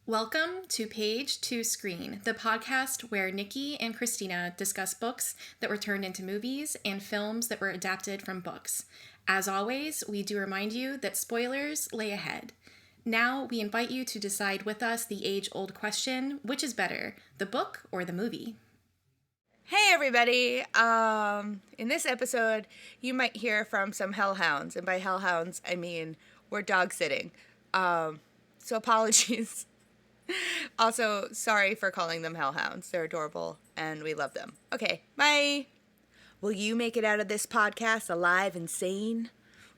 Welcome to Page to Screen, the podcast where Nikki and Kristina discuss books that were turned into movies and films that were adapted from books. As always, we do remind you that spoilers lay ahead. Now, we invite you to decide with us the age-old question, which is better, the book or the movie? Hey everybody! In this episode, you might hear from some hellhounds, and by hellhounds, I mean we're dog sitting. So apologies. Also, sorry for calling them hellhounds. They're adorable, and we love them. Okay, bye! Will you make it out of this podcast alive and sane?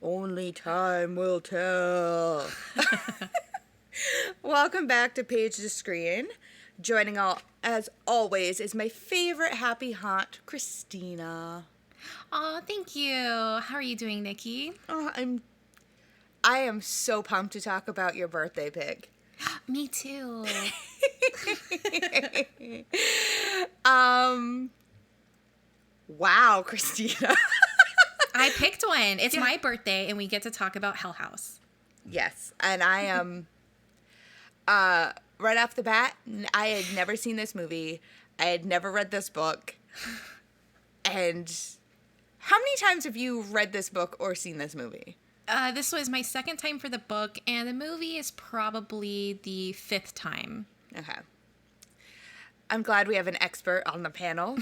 Only time will tell. Welcome back to Page to Screen. Joining as always, is my favorite happy haunt, Kristina. Aw, thank you. How are you doing, Nikki? Oh, I am so pumped to talk about your birthday pick. Me too. Wow, Kristina. I picked one. It's my birthday, and we get to talk about Hell House. Yes, and I am, right off the bat, I had never seen this movie. I had never read this book. And how many times have you read this book or seen this movie? This was my second time for the book, and the movie is probably the fifth time. Okay. I'm glad we have an expert on the panel.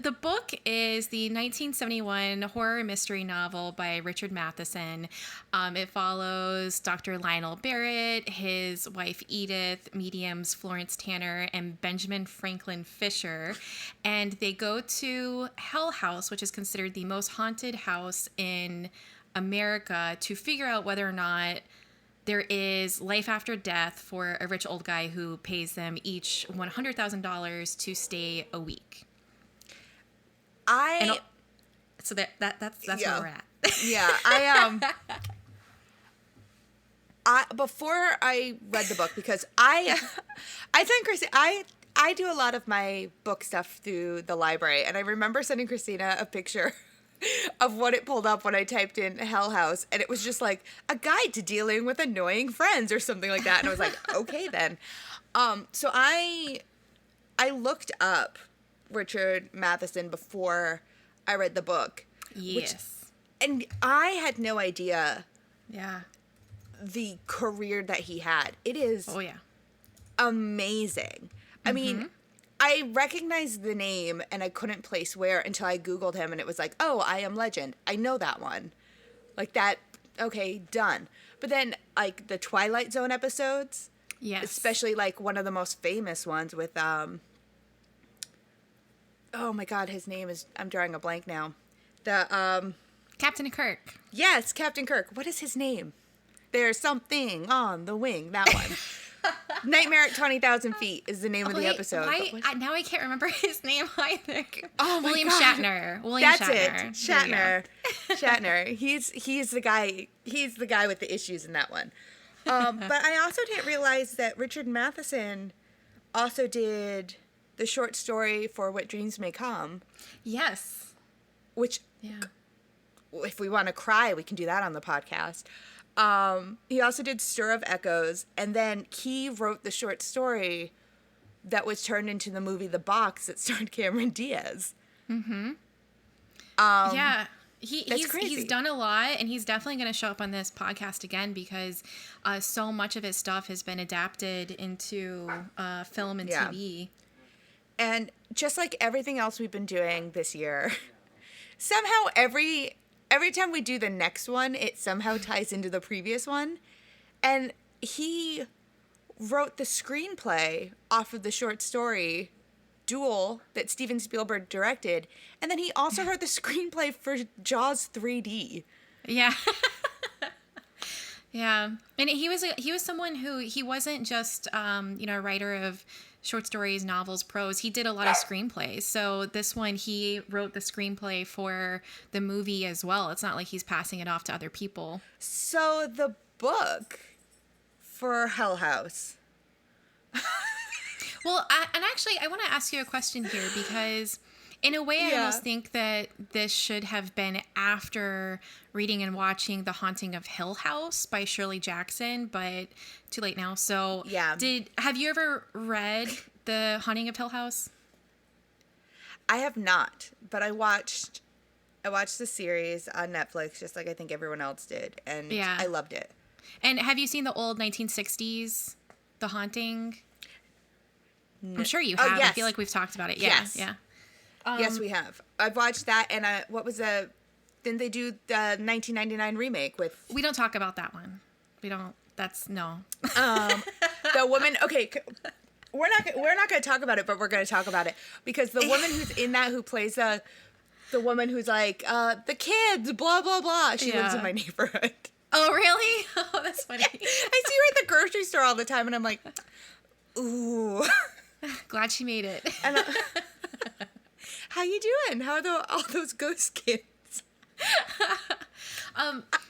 The book is the 1971 horror mystery novel by Richard Matheson. It follows Dr. Lionel Barrett, his wife Edith, mediums Florence Tanner, and Benjamin Franklin Fisher. And they go to Hell House, which is considered the most haunted house in America, to figure out whether or not there is life after death for a rich old guy who pays them each $100,000 to stay a week. So that's where we're at. Yeah, before I read the book, because I sent Christina, I do a lot of my book stuff through the library, and I remember sending Christina a picture of what it pulled up when I typed in Hell House, and it was just like a guide to dealing with annoying friends or something like that, and I was like, okay then. So I looked up Richard Matheson before I read the book. Yes. And I had no idea. Yeah. The career that he had. It is amazing. I mean, I recognized the name and I couldn't place where until I Googled him and it was like, oh, I Am Legend. I know that one. Like that, okay, done. But then, like, the Twilight Zone episodes. Yes. Especially, like, one of the most famous ones with, oh my God, his name is, I'm drawing a blank now. Captain Kirk. Yes, Captain Kirk. What is his name? There's something on the wing. That one. Nightmare at 20,000 Feet is the name of the episode. Now I can't remember his name either. Oh my William God. Shatner. That's it. Shatner. He's the guy. He's the guy with the issues in that one. But I also didn't realize that Richard Matheson also did the short story for What Dreams May Come. Yes. Which, if we want to cry, we can do that on the podcast. He also did Stir of Echoes, and then he wrote the short story that was turned into the movie The Box that starred Cameron Diaz. Mm-hmm. He's done a lot, and he's definitely going to show up on this podcast again because so much of his stuff has been adapted into film and TV. And just like everything else we've been doing this year, somehow every time we do the next one, it somehow ties into the previous one. And he wrote the screenplay off of the short story Duel that Steven Spielberg directed. And then he also wrote the screenplay for Jaws 3D. Yeah. Yeah. And he was someone who, he wasn't just, a writer of short stories, novels, prose. He did a lot of screenplays. So this one, he wrote the screenplay for the movie as well. It's not like he's passing it off to other people. So the book for Hell House. Well, I want to ask you a question here because In a way, I Yeah. almost think that this should have been after reading and watching The Haunting of Hill House by Shirley Jackson, but too late now. So, Yeah. have you ever read The Haunting of Hill House? I have not, but I watched the series on Netflix just like I think everyone else did, and Yeah. I loved it. And have you seen the old 1960s The Haunting? I'm sure you have. I yes. feel like we've talked about it. Yeah. Yes. Yeah. Yes, we have. I've watched that, and didn't they do the 1999 remake with We don't talk about that one. We don't. That's no. the woman? Okay, we're not going to talk about it, but we're going to talk about it because the woman who's in that, who plays the woman who's like the kids, blah blah blah. She lives in my neighborhood. Oh, really? Oh, that's funny. I see her at the grocery store all the time, and I'm like, ooh. Glad she made it. And how you doing? How are all those ghost kids?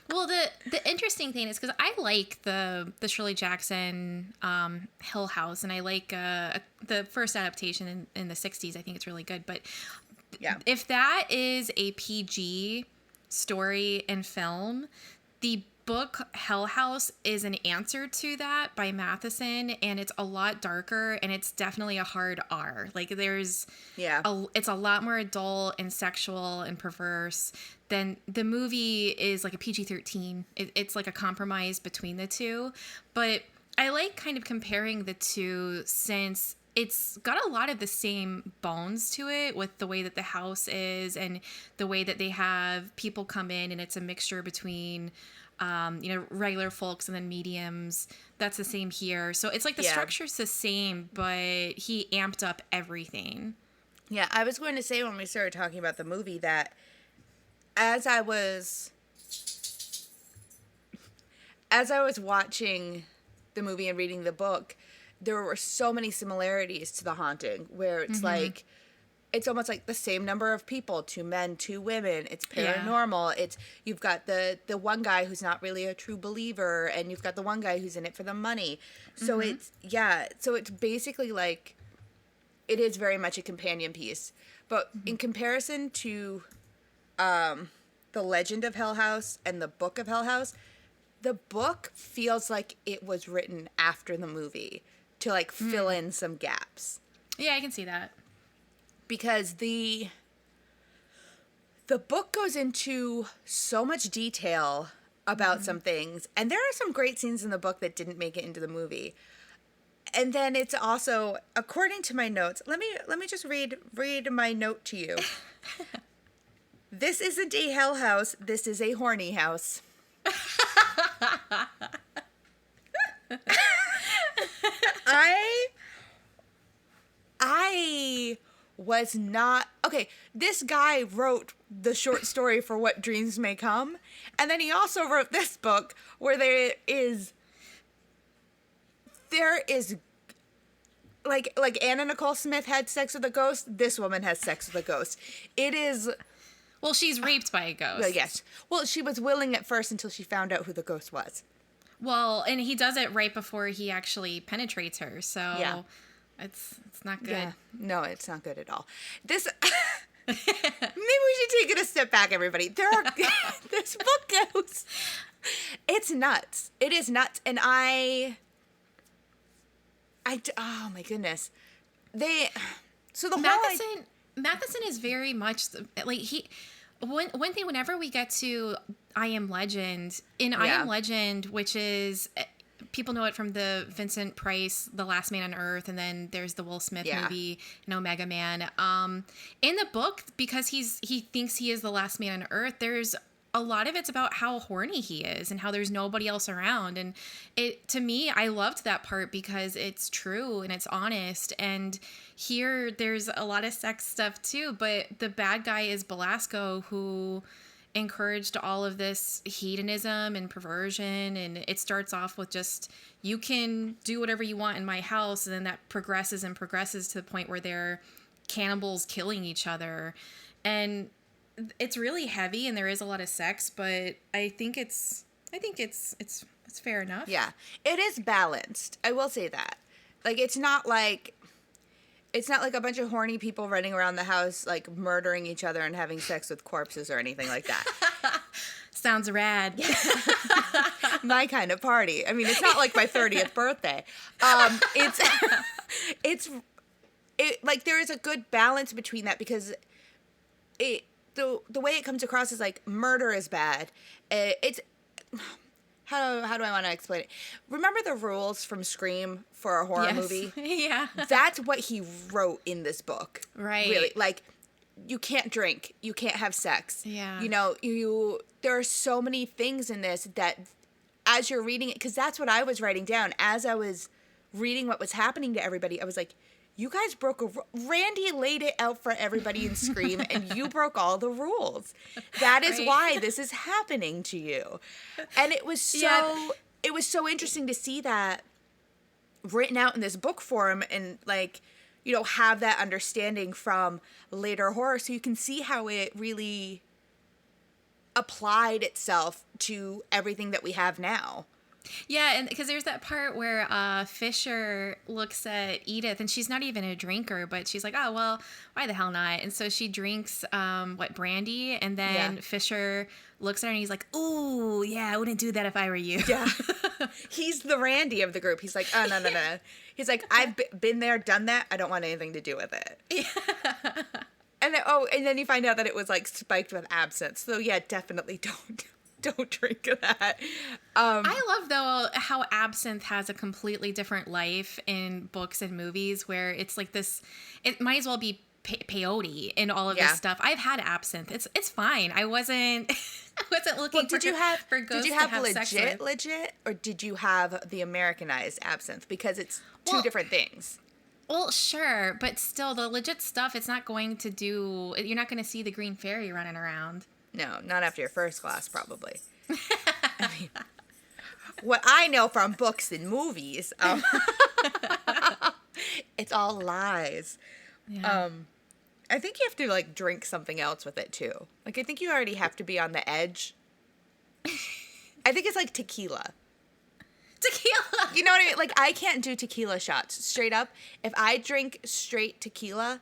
Well, the interesting thing is because I like the Shirley Jackson Hill House, and I like the first adaptation in the 60s. I think it's really good. But Yeah. if that is a PG story and film, the book Hell House is an answer to that by Matheson, and it's a lot darker, and it's definitely a hard R. Like there's it's a lot more adult and sexual and perverse than the movie is like a PG-13. It's like a compromise between the two, but I like kind of comparing the two since it's got a lot of the same bones to it with the way that the house is and the way that they have people come in, and it's a mixture between regular folks and then mediums. That's the same here. So it's like the structure's the same, but he amped up everything. Yeah, I was going to say when we started talking about the movie that as I was watching the movie and reading the book, there were so many similarities to The Haunting, where it's like, it's almost like the same number of people, 2 men, 2 women. It's paranormal. It's, you've got the one guy who's not really a true believer, and you've got the one guy who's in it for the money. So so it's basically like, it is very much a companion piece. But in comparison to The Legend of Hell House and the Book of Hell House, the book feels like it was written after the movie to like fill in some gaps. Yeah, I can see that. Because the book goes into so much detail about some things, and there are some great scenes in the book that didn't make it into the movie. And then it's also, according to my notes, let me just read my note to you. This isn't a hell house, this is a horny house. I was not okay. This guy wrote the short story for What Dreams May Come, and then he also wrote this book where there is like Anna Nicole Smith had sex with a ghost. This woman has sex with a ghost. It is. Well, she's raped by a ghost. Well, yes. Well, she was willing at first until she found out who the ghost was. Well, and he does it right before he actually penetrates her. So it's not good. Yeah. No, it's not good at all. This maybe we should take it a step back, everybody. This book goes. It's nuts. It is nuts, and oh my goodness, so the Matheson is very much like one thing. Whenever we get to I Am Legend, I Am Legend, which is people know it from the Vincent Price, The Last Man on Earth, and then there's the Will Smith movie, Omega Man. In the book, because he thinks he is the last man on Earth, there's a lot of it's about how horny he is and how there's nobody else around. And to me, I loved that part because it's true and it's honest. And here there's a lot of sex stuff too, but the bad guy is Belasco, who encouraged all of this hedonism and perversion. And it starts off with just, you can do whatever you want in my house. And then that progresses to the point where they're cannibals killing each other. And it's really heavy and there is a lot of sex, but I think it's fair enough. Yeah. It is balanced. I will say that. Like, it's not like It's not like a bunch of horny people running around the house, like, murdering each other and having sex with corpses or anything like that. Sounds rad. My kind of party. I mean, it's not like my 30th birthday. It's like, there is a good balance between that, because the way it comes across is like, murder is bad. It's how do I want to explain it? Remember the rules from Scream for a horror movie? Yeah. That's what he wrote in this book. Right. Really. Like, you can't drink. You can't have sex. Yeah. You know, there are so many things in this that, as you're reading it, because that's what I was writing down. As I was reading what was happening to everybody, I was like, you guys Randy laid it out for everybody in Scream, and you broke all the rules. That is why this is happening to you. And it was it was so interesting to see that written out in this book form, and, like, you know, have that understanding from later horror, so you can see how it really applied itself to everything that we have now. Yeah, and because there's that part where Fisher looks at Edith, and she's not even a drinker, but she's like, oh, well, why the hell not? And so she drinks, brandy, and then Fisher looks at her, and he's like, ooh, yeah, I wouldn't do that if I were you. Yeah. He's the Randy of the group. He's like, oh, no. He's like, I've been there, done that. I don't want anything to do with it. Yeah. And then you find out that it was, like, spiked with absinthe. So, yeah, definitely don't drink that. I love, though, how absinthe has a completely different life in books and movies, where it's like this, it might as well be peyote in all of this stuff. I've had absinthe. It's fine. I wasn't looking for ghosts to have sex with. Legit, or did you have the Americanized absinthe? Because it's two different things. Well, sure, but still, the legit stuff, it's not going to do, you're not going to see the green fairy running around. No, not after your first glass, probably. I mean, what I know from books and movies, it's all lies. Yeah. I think you have to, like, drink something else with it, too. Like, I think you already have to be on the edge. I think it's like tequila. Tequila! You know what I mean? Like, I can't do tequila shots. Straight up, if I drink straight tequila,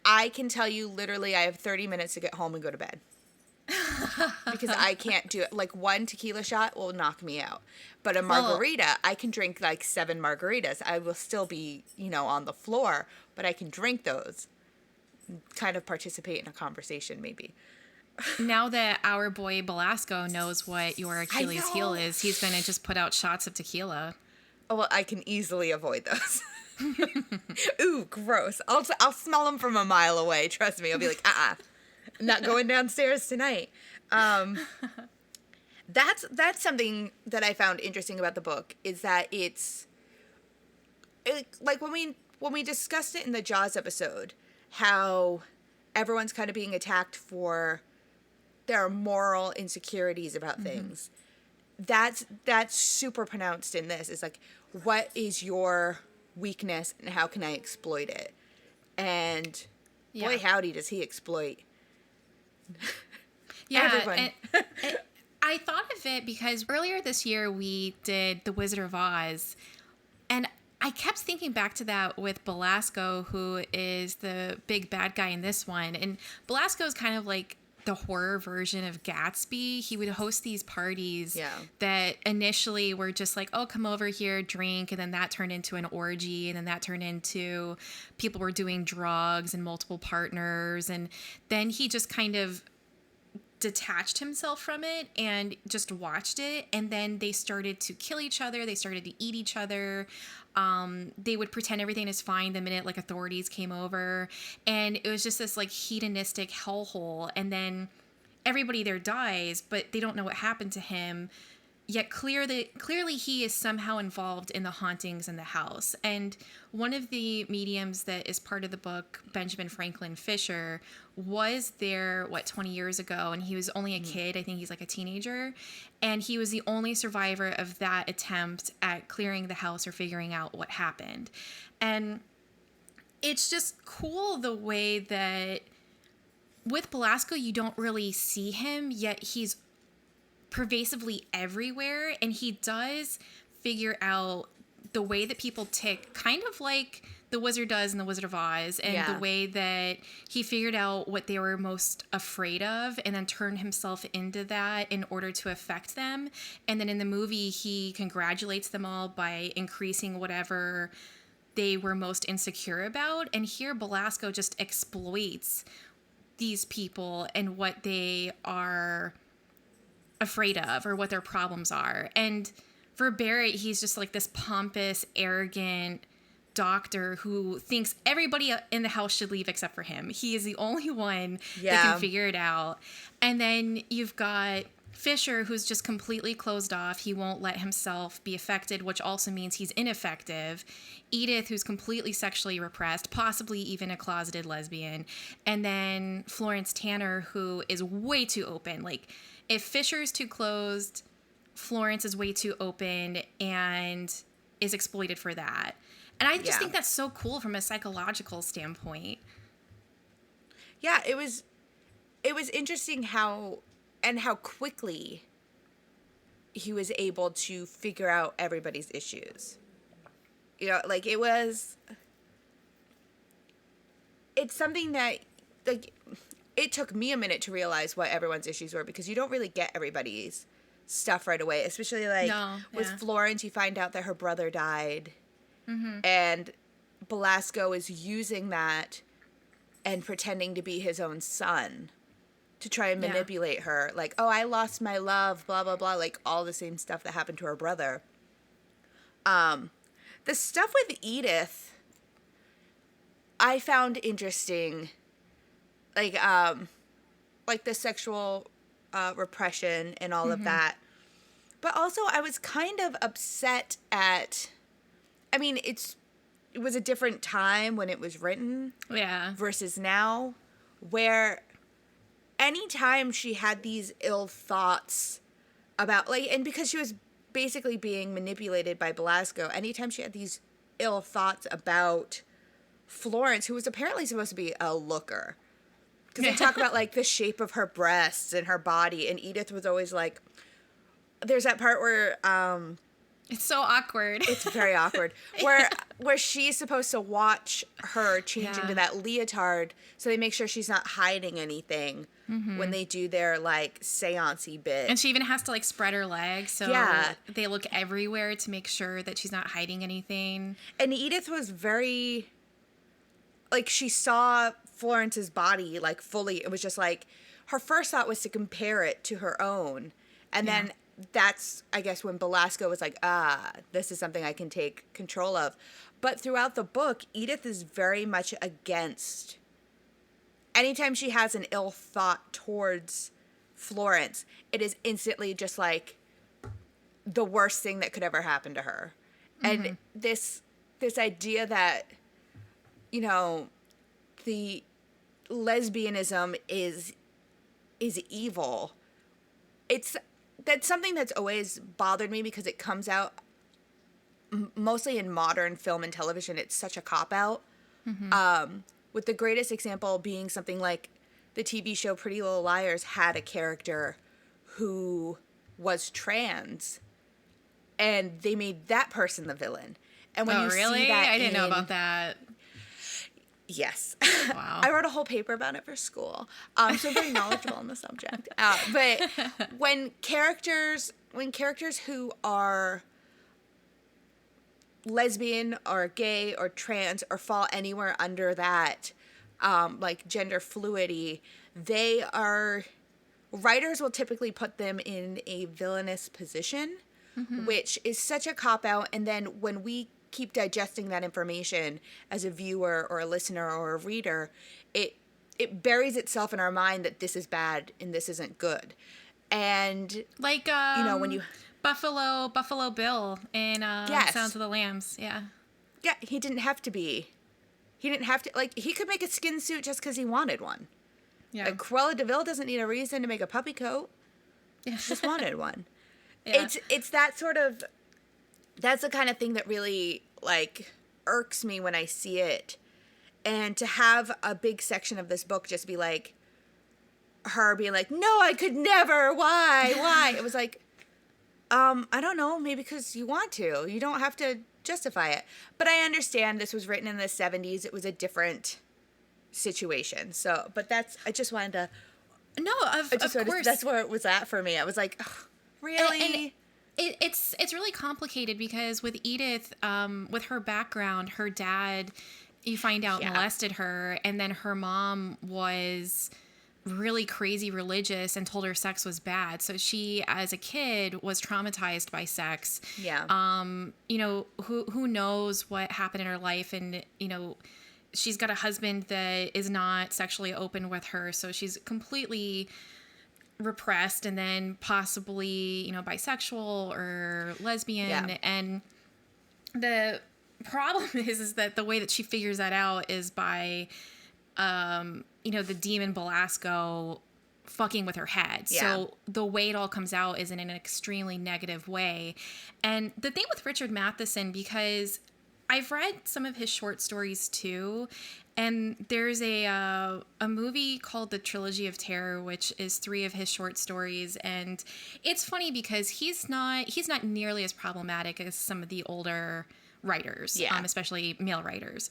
I can tell you literally I have 30 minutes to get home and go to bed. Because I can't do it. Like, one tequila shot will knock me out. But a margarita, I can drink like 7 margaritas. I will still be, you know, on the floor, but I can drink those. Kind of participate in a conversation, maybe. Now that our boy Belasco knows what your Achilles heel is, he's going to just put out shots of tequila. Oh, well, I can easily avoid those. Ooh, gross. I'll smell them from a mile away. Trust me. I'll be like, not going downstairs tonight. That's something that I found interesting about the book, is that it's like when we discussed it in the Jaws episode, how everyone's kind of being attacked for their moral insecurities about things. That's super pronounced in this. It's like, what is your weakness and how can I exploit it? And boy, howdy, does he exploit everyone. And I thought of it because earlier this year we did The Wizard of Oz, and I kept thinking back to that with Belasco, who is the big bad guy in this one. And Belasco is kind of like the horror version of Gatsby. He would host these parties that initially were just like, oh, come over here, drink. And then that turned into an orgy. And then that turned into people were doing drugs and multiple partners. And then he just kind of detached himself from it and just watched it. And then they started to kill each other. They started to eat each other. They would pretend everything is fine the minute like authorities came over, and it was just this like hedonistic hellhole. And then everybody there dies, but they don't know what happened to him. Yet clearly he is somehow involved in the hauntings in the house. And one of the mediums that is part of the book, Benjamin Franklin Fisher, was there, 20 years ago, and he was only a kid. I think he's like a teenager. And he was the only survivor of that attempt at clearing the house or figuring out what happened. And it's just cool the way that with Belasco, you don't really see him, yet he's pervasively everywhere, and he does figure out the way that people tick, kind of like the wizard does in The Wizard of Oz, and the way that he figured out what they were most afraid of and then turned himself into that in order to affect them. And then in the movie, he congratulates them all by increasing whatever they were most insecure about. And here Belasco just exploits these people and what they are afraid of or what their problems are. And for Barrett, he's just like this pompous, arrogant doctor who thinks everybody in the house should leave except for him. He is the only one that can figure it out. And then you've got Fisher, who's just completely closed off. He won't let himself be affected, which also means he's ineffective. Edith, who's completely sexually repressed, possibly even a closeted lesbian. And then Florence Tanner, who is way too open. Like, if Fisher's too closed, Florence is way too open and is exploited for that. And I just think that's so cool from a psychological standpoint. Yeah, it was interesting how quickly he was able to figure out everybody's issues. You know, like it's something that, like, it took me a minute to realize what everyone's issues were, because you don't really get everybody's stuff right away, especially with Florence. You find out that her brother died. Mm-hmm. And Belasco is using that and pretending to be his own son to try and manipulate her. Like, oh, I lost my love, blah, blah, blah. Like, all the same stuff that happened to her brother. The stuff with Edith, I found interesting. Like the sexual repression and all of that. But also, I was kind of upset at... I mean, it was a different time when it was written versus now, where anytime she had these ill thoughts about, like, and because she was basically being manipulated by Belasco, anytime she had these ill thoughts about Florence, who was apparently supposed to be a looker, because they talk about, like, the shape of her breasts and her body, and Edith was always like, there's that part where... it's so awkward. It's very awkward. Where she's supposed to watch her change into that leotard, so they make sure she's not hiding anything when they do their, like, seance-y bit. And she even has to, like, spread her legs so they look everywhere to make sure that she's not hiding anything. And Edith was very... Like, she saw Florence's body, like, fully. It was just, like, her first thought was to compare it to her own. And then... that's, I guess, when Belasco was like, this is something I can take control of. But throughout the book, Edith is very much against... Anytime she has an ill thought towards Florence, it is instantly just, like, the worst thing that could ever happen to her. Mm-hmm. And this idea that, you know, the lesbianism is evil. That's something that's always bothered me, because it comes out mostly in modern film and television. It's such a cop-out. With the greatest example being something like the TV show Pretty Little Liars had a character who was trans, and they made that person the villain. And when really? See that I didn't know about that. Yes. Wow. I wrote a whole paper about it for school. So I'm very knowledgeable on the subject. But when characters who are lesbian or gay or trans or fall anywhere under that, like gender fluidity, writers will typically put them in a villainous position, which is such a cop-out. And then when we keep digesting that information as a viewer or a listener or a reader, it buries itself in our mind that this is bad and this isn't good. And like you know, when you Buffalo Bill in Sounds of the Lambs, he didn't have to, like, he could make a skin suit just because he wanted one. Like, Cruella de Vil doesn't need a reason to make a puppy coat. She just wanted one. It's that sort of... That's the kind of thing that really, like, irks me when I see it. And to have a big section of this book just be like, her being like, no, I could never, why? It was like, I don't know, maybe because you want to. You don't have to justify it. But I understand this was written in the 70s. It was a different situation. So, but I just wanted to, No, of course. that's where it was at for me. I was like, ugh, really? And it's really complicated because with Edith, with her background, her dad, you find out molested her, and then her mom was really crazy religious and told her sex was bad. So she, as a kid, was traumatized by sex. Yeah. You know, who knows what happened in her life, and you know, she's got a husband that is not sexually open with her, so she's completely repressed, and then possibly, you know, bisexual or lesbian. Yeah. And the problem is that the way that she figures that out is by you know, the demon Belasco fucking with her head. Yeah. So the way it all comes out is in an extremely negative way. And the thing with Richard Matheson, because I've read some of his short stories too, and there's a movie called The Trilogy of Terror, which is 3 of his short stories, and it's funny because he's not nearly as problematic as some of the older writers, especially male writers.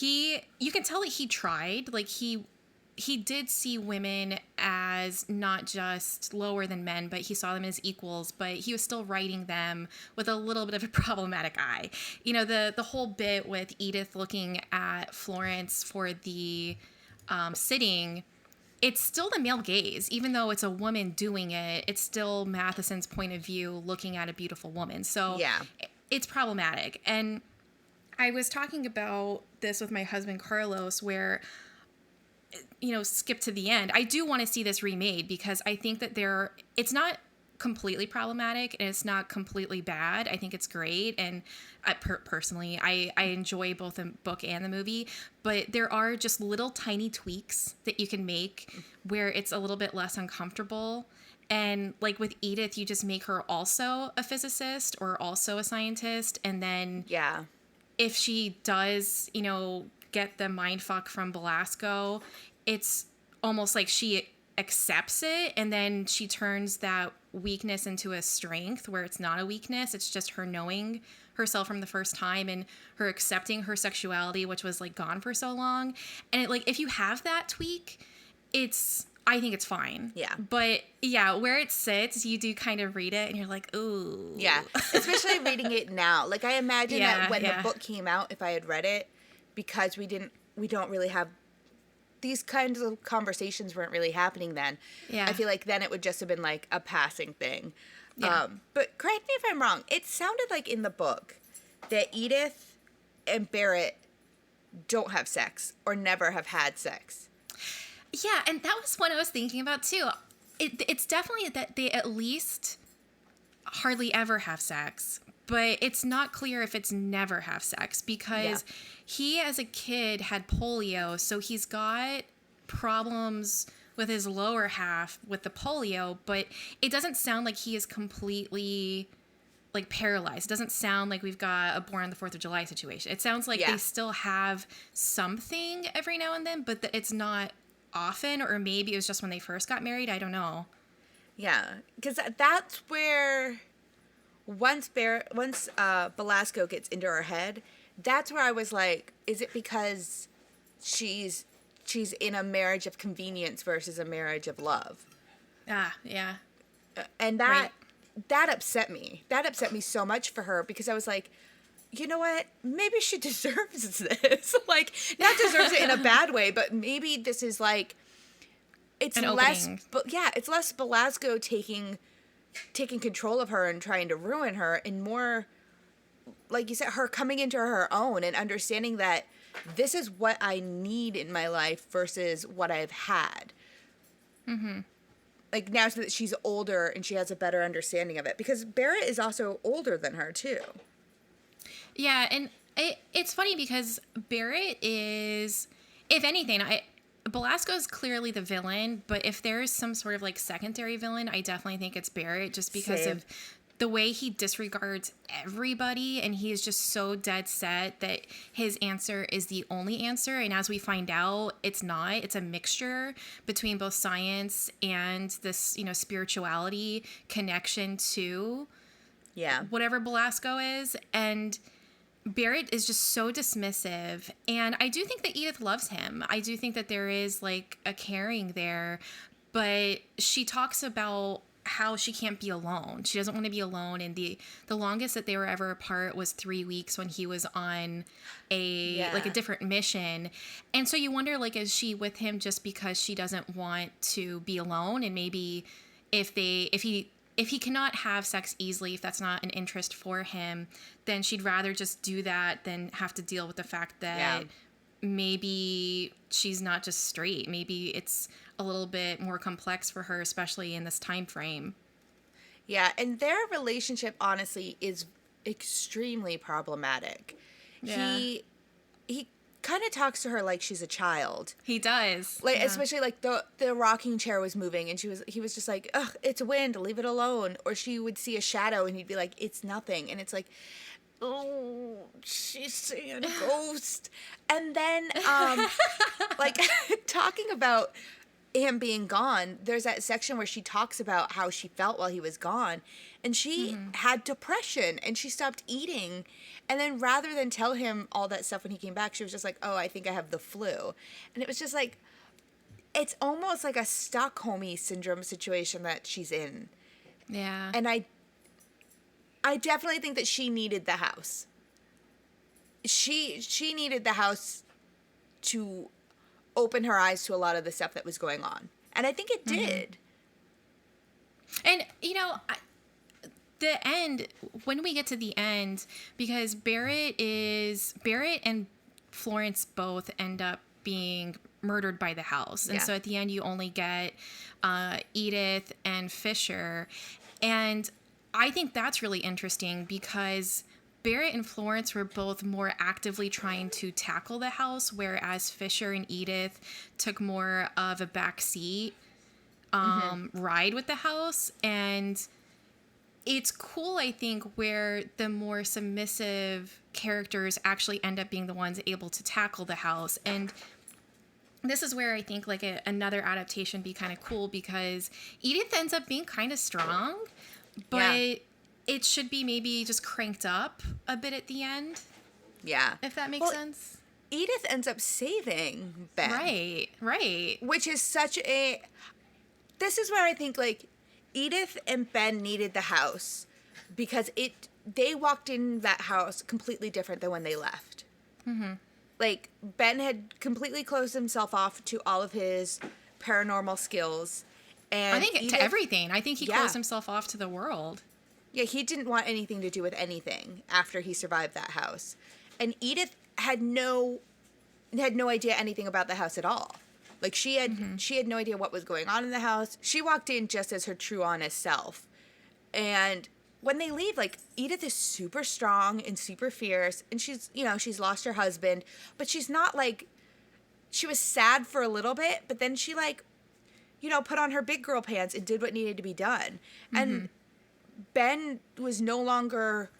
You can tell that he tried, like he did see women as not just lower than men, but he saw them as equals, but he was still writing them with a little bit of a problematic eye. You know, the whole bit with Edith looking at Florence for the sitting, it's still the male gaze. Even though it's a woman doing it, it's still Matheson's point of view looking at a beautiful woman. So it's problematic. And I was talking about this with my husband, Carlos, where, you know, skip to the end. I do want to see this remade because I think that it's not completely problematic and it's not completely bad. I think it's great. And personally, I enjoy both the book and the movie, but there are just little tiny tweaks that you can make where it's a little bit less uncomfortable. And like with Edith, you just make her also a physicist or also a scientist. And then if she does, you know, get the mindfuck from Belasco, it's almost like she accepts it, and then she turns that weakness into a strength where it's not a weakness. It's just her knowing herself from the first time and her accepting her sexuality, which was like gone for so long. And like, if you have that tweak, I think it's fine. Yeah. But yeah, where it sits, you do kind of read it and you're like, ooh. Yeah. Especially reading it now. Like, I imagine that when the book came out, if I had read it, because we don't really have these kinds of conversations weren't really happening then. Yeah. I feel like then it would just have been like a passing thing. Yeah. But correct me if I'm wrong. It sounded like in the book that Edith and Barrett don't have sex or never have had sex. Yeah, and that was what I was thinking about too. It's definitely that they at least hardly ever have sex, but it's not clear if it's never have sex because he as a kid had polio, so he's got problems with his lower half with the polio, but it doesn't sound like he is completely like paralyzed. It doesn't sound like we've got a Born on the 4th of July situation. It sounds like they still have something every now and then, but it's not often, or maybe it was just when they first got married. I don't know. Yeah, because that's where once Belasco gets into her head, that's where I was like, is it because she's in a marriage of convenience versus a marriage of love? Yeah. And that upset me. That upset me so much for her because I was like, you know what? Maybe she deserves this. Like, not deserves it in a bad way, but maybe this is like, it's less Belasco taking control of her and trying to ruin her, and more, like you said, her coming into her own and understanding that this is what I need in my life versus what I've had. Mm-hmm. Like, now that she's older and she has a better understanding of it. Because Barrett is also older than her, too. Yeah, and it's funny because Barrett is, if anything, Belasco is clearly the villain, but if there's some sort of like secondary villain, I definitely think it's Barrett, just because of the way he disregards everybody, and he is just so dead set that his answer is the only answer. And as we find out, it's not. It's a mixture between both science and this, spirituality connection to Yeah. whatever Belasco is. And Barrett is just so dismissive. And I do think that Edith loves him. I do think that there is like a caring there. But she talks about how she can't be alone. She doesn't want to be alone. And the longest that they were ever apart was 3 weeks when he was on a different mission. And so you wonder, like, is she with him just because she doesn't want to be alone? And maybe if he cannot have sex easily, if that's not an interest for him, then she'd rather just do that than have to deal with the fact that maybe she's not just straight. Maybe it's a little bit more complex for her, especially in this time frame. Yeah, and their relationship, honestly, is extremely problematic. Yeah. He kind of talks to her like she's a child. He does. Like, especially like the rocking chair was moving and he was just like, ugh, it's wind, leave it alone. Or she would see a shadow and he'd be like, it's nothing. And it's like, oh, she's seeing a ghost. And then, like, talking about him being gone, there's that section where she talks about how she felt while he was gone. And she had depression and she stopped eating. And then rather than tell him all that stuff when he came back, she was just like, oh, I think I have the flu. And it was just like, it's almost like a Stockholm syndrome situation that she's in. Yeah. And I definitely think that she needed the house. She needed the house to open her eyes to a lot of the stuff that was going on. And I think it did. And, you know, the end, when we get to the end, because Barrett and Florence both end up being murdered by the house. And so at the end, you only get Edith and Fisher. And I think that's really interesting because Barrett and Florence were both more actively trying to tackle the house, whereas Fisher and Edith took more of a backseat ride with the house. And it's cool, I think, where the more submissive characters actually end up being the ones able to tackle the house. And this is where I think like another adaptation would be kind of cool because Edith ends up being kind of strong, but it should be maybe just cranked up a bit at the end. Yeah. If that makes sense. Edith ends up saving Ben. Right. Which is this is where I think like Edith and Ben needed the house because they walked in that house completely different than when they left. Mm-hmm. Like Ben had completely closed himself off to all of his paranormal skills. And I think to everything. I think he closed himself off to the world. Yeah, he didn't want anything to do with anything after he survived that house. And Edith had no idea anything about the house at all. Like she had no idea what was going on in the house. She walked in just as her true honest self. And when they leave, like Edith is super strong and super fierce and she's lost her husband, but she's not like she was sad for a little bit, but then she like put on her big girl pants and did what needed to be done. And Ben was no longer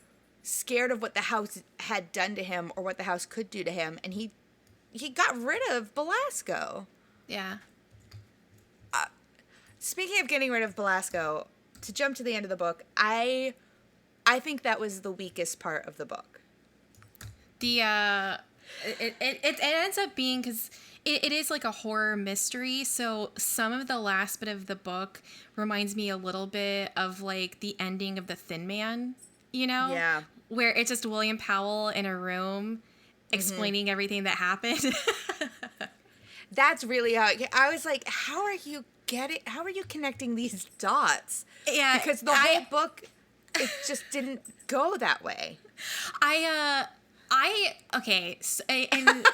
scared of what the house had done to him or what the house could do to him, and he got rid of Belasco. Yeah. Speaking of getting rid of Belasco, to jump to the end of the book, I think that was the weakest part of the book. It ends up being because it is like a horror mystery, so some of the last bit of the book reminds me a little bit of like the ending of The Thin Man, Yeah. Where it's just William Powell in a room explaining everything that happened. That's really how I was like, how are you connecting these dots? Yeah. Because the whole book, it just didn't go that way. Okay. So, and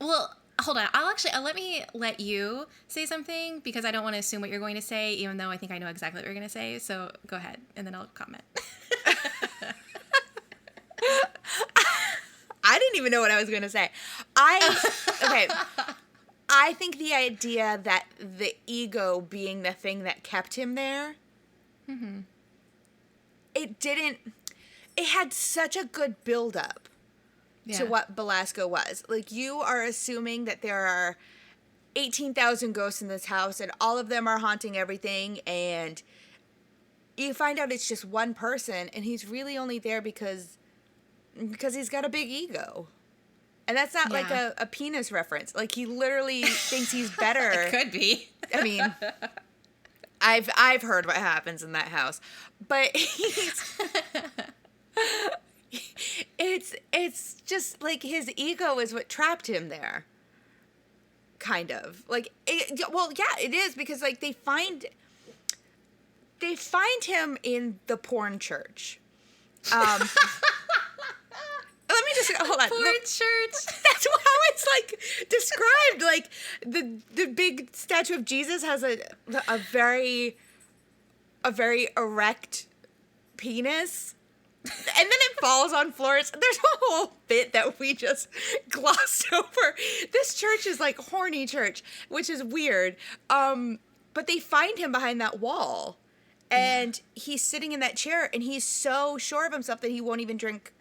well, hold on. I'll let you say something because I don't want to assume what you're going to say, even though I think I know exactly what you're going to say. So go ahead, and then I'll comment. I didn't even know what I was going to say. I think the idea that the ego being the thing that kept him there, it had such a good buildup to what Belasco was. Like, you are assuming that there are 18,000 ghosts in this house and all of them are haunting everything, and you find out it's just one person, and he's really only there because he's got a big ego. And that's not like a penis reference. Like, he literally thinks he's better. It could be. I mean, I've heard what happens in that house. But it's just like his ego is what trapped him there. Kind of. Like, it is, because like they find him in the porn church. Let me just hold on. Porn church. That's how it's like described. Like, the big statue of Jesus has a very erect penis, and then it falls on floors. There's a whole bit that we just glossed over. This church is like horny church, which is weird. But they find him behind that wall, and he's sitting in that chair, and he's so sure of himself that he won't even drink.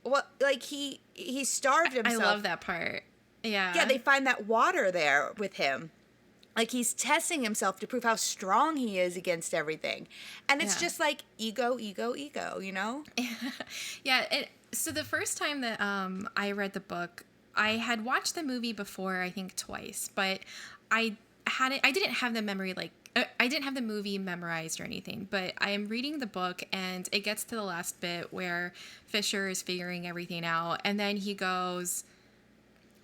Well, like, he starved himself. I love that part. Yeah. Yeah, they find that water there with him. Like, he's testing himself to prove how strong he is against everything. And it's just like ego, you know? Yeah. So the first time that I read the book, I had watched the movie before, I think twice, but I didn't have the memory, like, I didn't have the movie memorized or anything, but I am reading the book, and it gets to the last bit where Fisher is figuring everything out, and then he goes,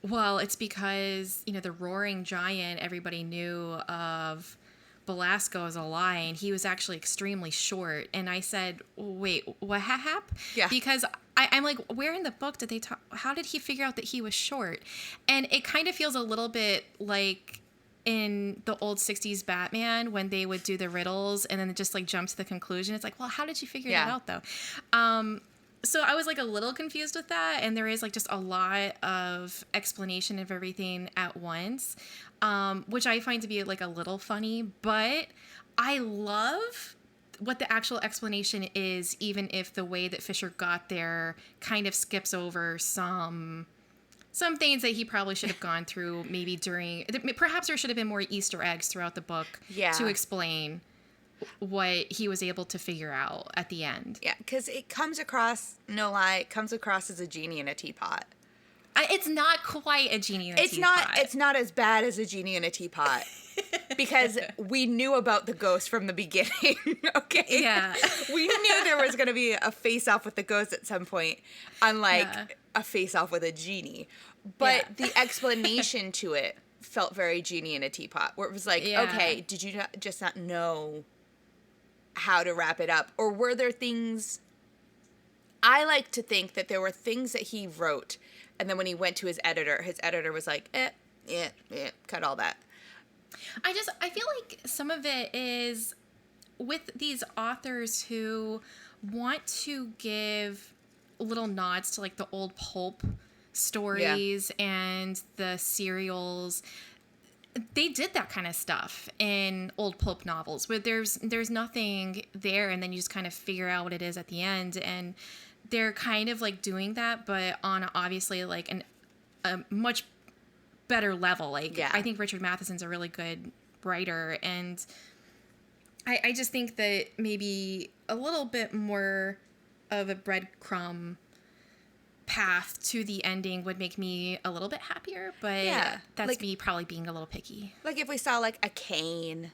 well, it's because, the roaring giant everybody knew of Belasco as a lie, and he was actually extremely short. And I said, wait, what happened? Yeah. Because I'm like, where in the book did they talk? How did he figure out that he was short? And it kind of feels a little bit like in the old 60s Batman when they would do the riddles and then it just like jump to the conclusion. It's like, well, how did you figure that out though? So I was like a little confused with that, and there is like just a lot of explanation of everything at once, which I find to be like a little funny, but I love what the actual explanation is, even if the way that Fisher got there kind of skips over some things that he probably should have gone through maybe perhaps there should have been more Easter eggs throughout the book to explain what he was able to figure out at the end. Yeah, because it comes across, no lie, it comes across as a genie in a teapot. It's not quite a genie in a teapot. It's not as bad as a genie in a teapot. Because we knew about the ghost from the beginning, okay? Yeah. We knew there was going to be a face-off with the ghost at some point, unlike a face-off with a genie. But the explanation to it felt very genie in a teapot, where it was like, okay, did you just not know how to wrap it up? Or were there things... I like to think that there were things that he wrote, and then when he went to his editor was like, cut all that. I feel like some of it is with these authors who want to give little nods to like the old pulp stories and the serials. They did that kind of stuff in old pulp novels where there's nothing there, and then you just kind of figure out what it is at the end, and they're kind of like doing that, but on obviously like a much better level. Like, I think Richard Matheson's a really good writer, and I just think that maybe a little bit more of a breadcrumb path to the ending would make me a little bit happier, but that's like, me probably being a little picky. Like if we saw like a cane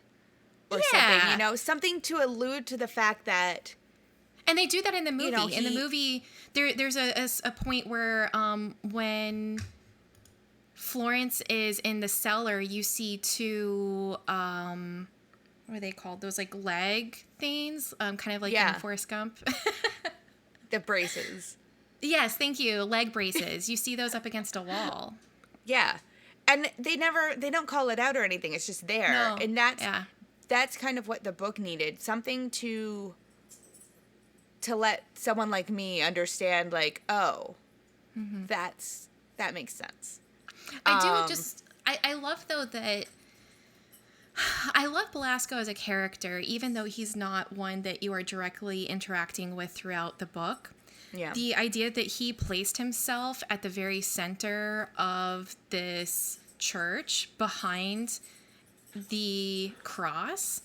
or something, something to allude to the fact that... And they do that in the movie. In the movie, there's a point where when Florence is in the cellar, you see two, what are they called? Those like leg things, kind of like in Forrest Gump. The braces. Yes, thank you. Leg braces. You see those up against a wall. Yeah. And they don't call it out or anything. It's just there. No. And that's kind of what the book needed. Something to let someone like me understand, like, that makes sense. I love though that I love Belasco as a character, even though he's not one that you are directly interacting with throughout the book. Yeah. The idea that he placed himself at the very center of this church behind the cross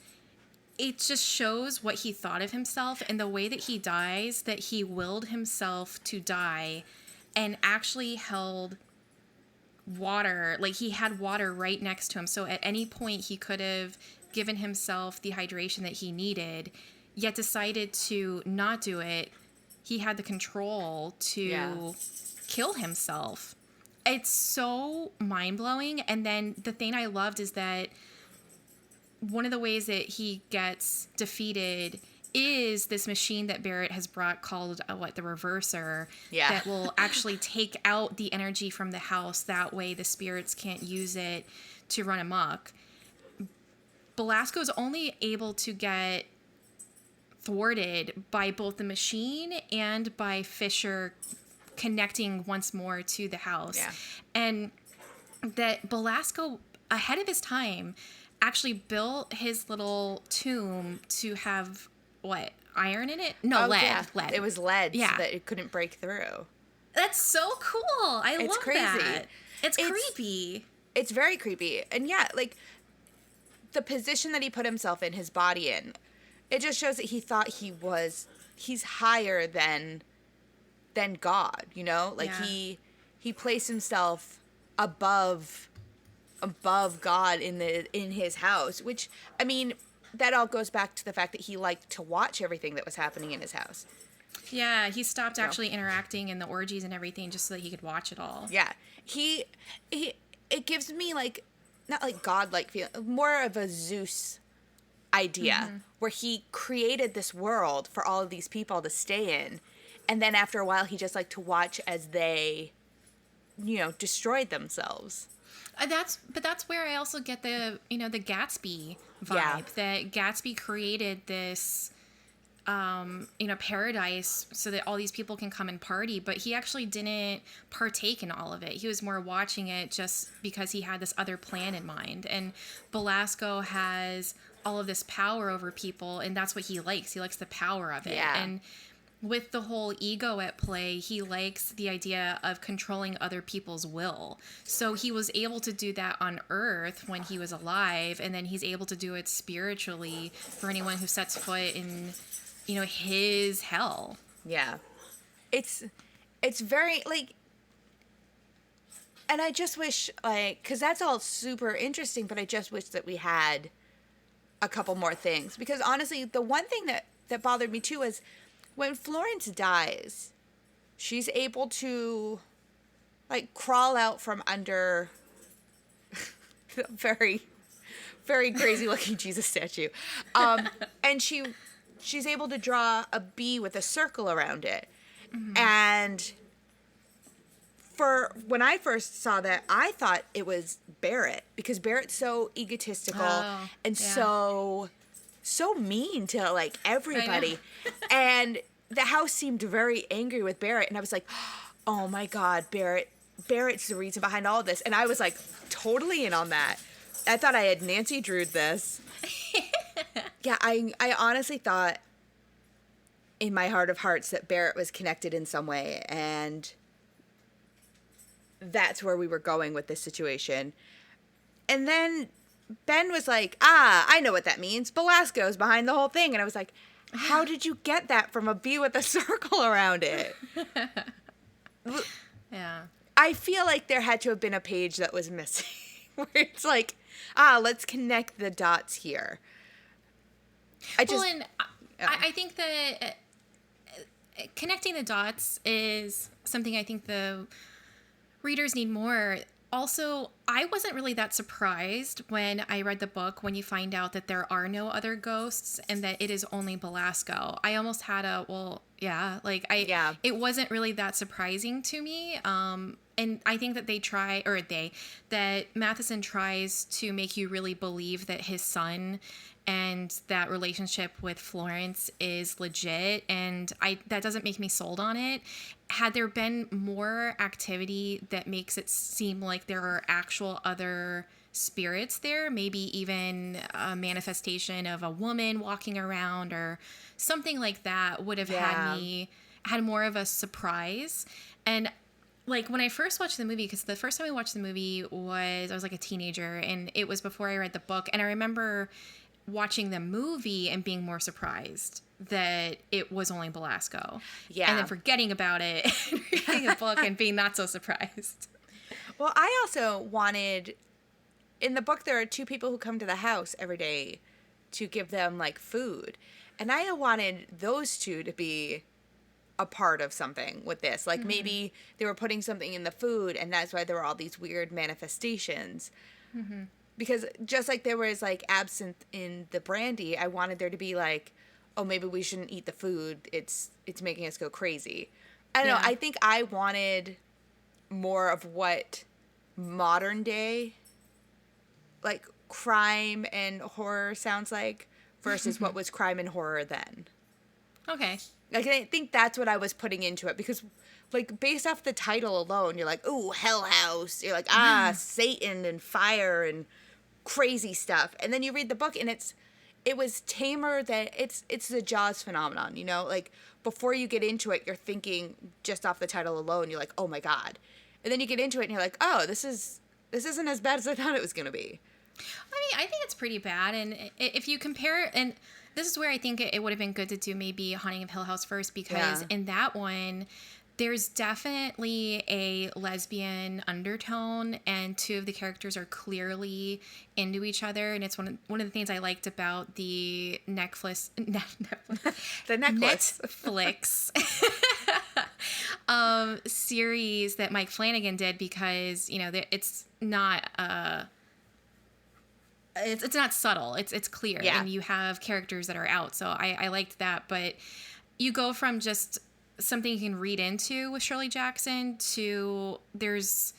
it just shows what he thought of himself and the way that he dies, that he willed himself to die and actually held water. Like, he had water right next to him. So at any point he could have given himself the hydration that he needed, yet decided to not do it. He had the control to kill himself. It's so mind-blowing. And then the thing I loved is that one of the ways that he gets defeated is this machine that Barrett has brought called the reverser, that will actually take out the energy from the house. That way the spirits can't use it to run amok. Belasco's only able to get thwarted by both the machine and by Fisher connecting once more to the house. And that Belasco, ahead of his time, actually built his little tomb to have iron in it? No, lead. Yeah. Lead. It was lead, so that it couldn't break through. That's so cool. I love crazy. That. It's creepy. It's very creepy. And like the position that he put himself in, his body in, it just shows that he thought he's higher than God, you know? Like he placed himself above God in his house, which, I mean, that all goes back to the fact that he liked to watch everything that was happening in his house. Yeah, he stopped actually interacting in the orgies and everything just so that he could watch it all. Yeah. It gives me like, not like godlike feeling, more of a Zeus idea, where he created this world for all of these people to stay in, and then after a while he just liked to watch as they, destroyed themselves. That's where I also get the the Gatsby vibe, that Gatsby created this paradise so that all these people can come and party, but he actually didn't partake in all of it. He was more watching it just because he had this other plan in mind. And Belasco has all of this power over people, and that's what he likes. He likes the power of it. And with the whole ego at play, he likes the idea of controlling other people's will. So he was able to do that on Earth when he was alive, and then he's able to do it spiritually for anyone who sets foot in, his hell. Yeah. It's very, like, and I just wish, because that's all super interesting, but I just wish that we had a couple more things. Because honestly, the one thing that bothered me too is, when Florence dies, she's able to, crawl out from under the very, very crazy looking Jesus statue. And she's able to draw a bee with a circle around it. And when I first saw that, I thought it was Barrett, because Barrett's so egotistical and so mean to everybody. And the house seemed very angry with Barrett, and I was like, oh my God, Barrett's the reason behind all of this. And I was totally in on that. I thought I had Nancy Drew'd this. Yeah, I honestly thought in my heart of hearts that Barrett was connected in some way, and that's where we were going with this situation. And then Ben was like, I know what that means. Belasco's behind the whole thing. And I was like, how did you get that from a bee with a circle around it? Yeah. I feel like there had to have been a page that was missing where it's let's connect the dots here. I think that connecting the dots is something I think the readers need more. Also, I wasn't really that surprised when I read the book when you find out that there are no other ghosts and that it is only Belasco. I almost had it wasn't really that surprising to me. And I think that that Matheson tries to make you really believe that his son and that relationship with Florence is legit, and that doesn't make me sold on it. Had there been more activity that makes it seem like there are actual other spirits there, maybe even a manifestation of a woman walking around or something like that, would have had more of a surprise. And when I first watched the movie, because the first time I watched the movie I was a teenager, and it was before I read the book, and I remember watching the movie and being more surprised that it was only Belasco. Yeah. And then forgetting about it and reading a book and being not so surprised. Well, I also wanted, in the book, there are two people who come to the house every day to give them, like, food. And I wanted those two to be a part of something with this. Like, maybe they were putting something in the food, and that's why there were all these weird manifestations. Mm-hmm. Because just like there was, like, absinthe in the brandy, I wanted there to be, like, oh, maybe we shouldn't eat the food. It's making us go crazy. I don't know. I think I wanted more of what modern day, like, crime and horror sounds like versus what was crime and horror then. Okay. Like, I think that's what I was putting into it because, like, based off the title alone, you're like, ooh, Hell House. You're like, Satan and fire and crazy stuff. And then you read the book and it was tamer than, it's the Jaws phenomenon, you know? Like, before you get into it, you're thinking just off the title alone, you're like, oh my God. And then you get into it and you're like, oh, this isn't as bad as I thought it was going to be. I mean, I think it's pretty bad. And if you compare, and this is where I think it would have been good to do maybe Haunting of Hill House first, because in that one, there's definitely a lesbian undertone, and two of the characters are clearly into each other. And it's one of the things I liked about the Netflix series that Mike Flanagan did, because, you know, it's not it's not subtle. It's clear, and you have characters that are out. So I liked that, but you go from just something you can read into with Shirley Jackson to there's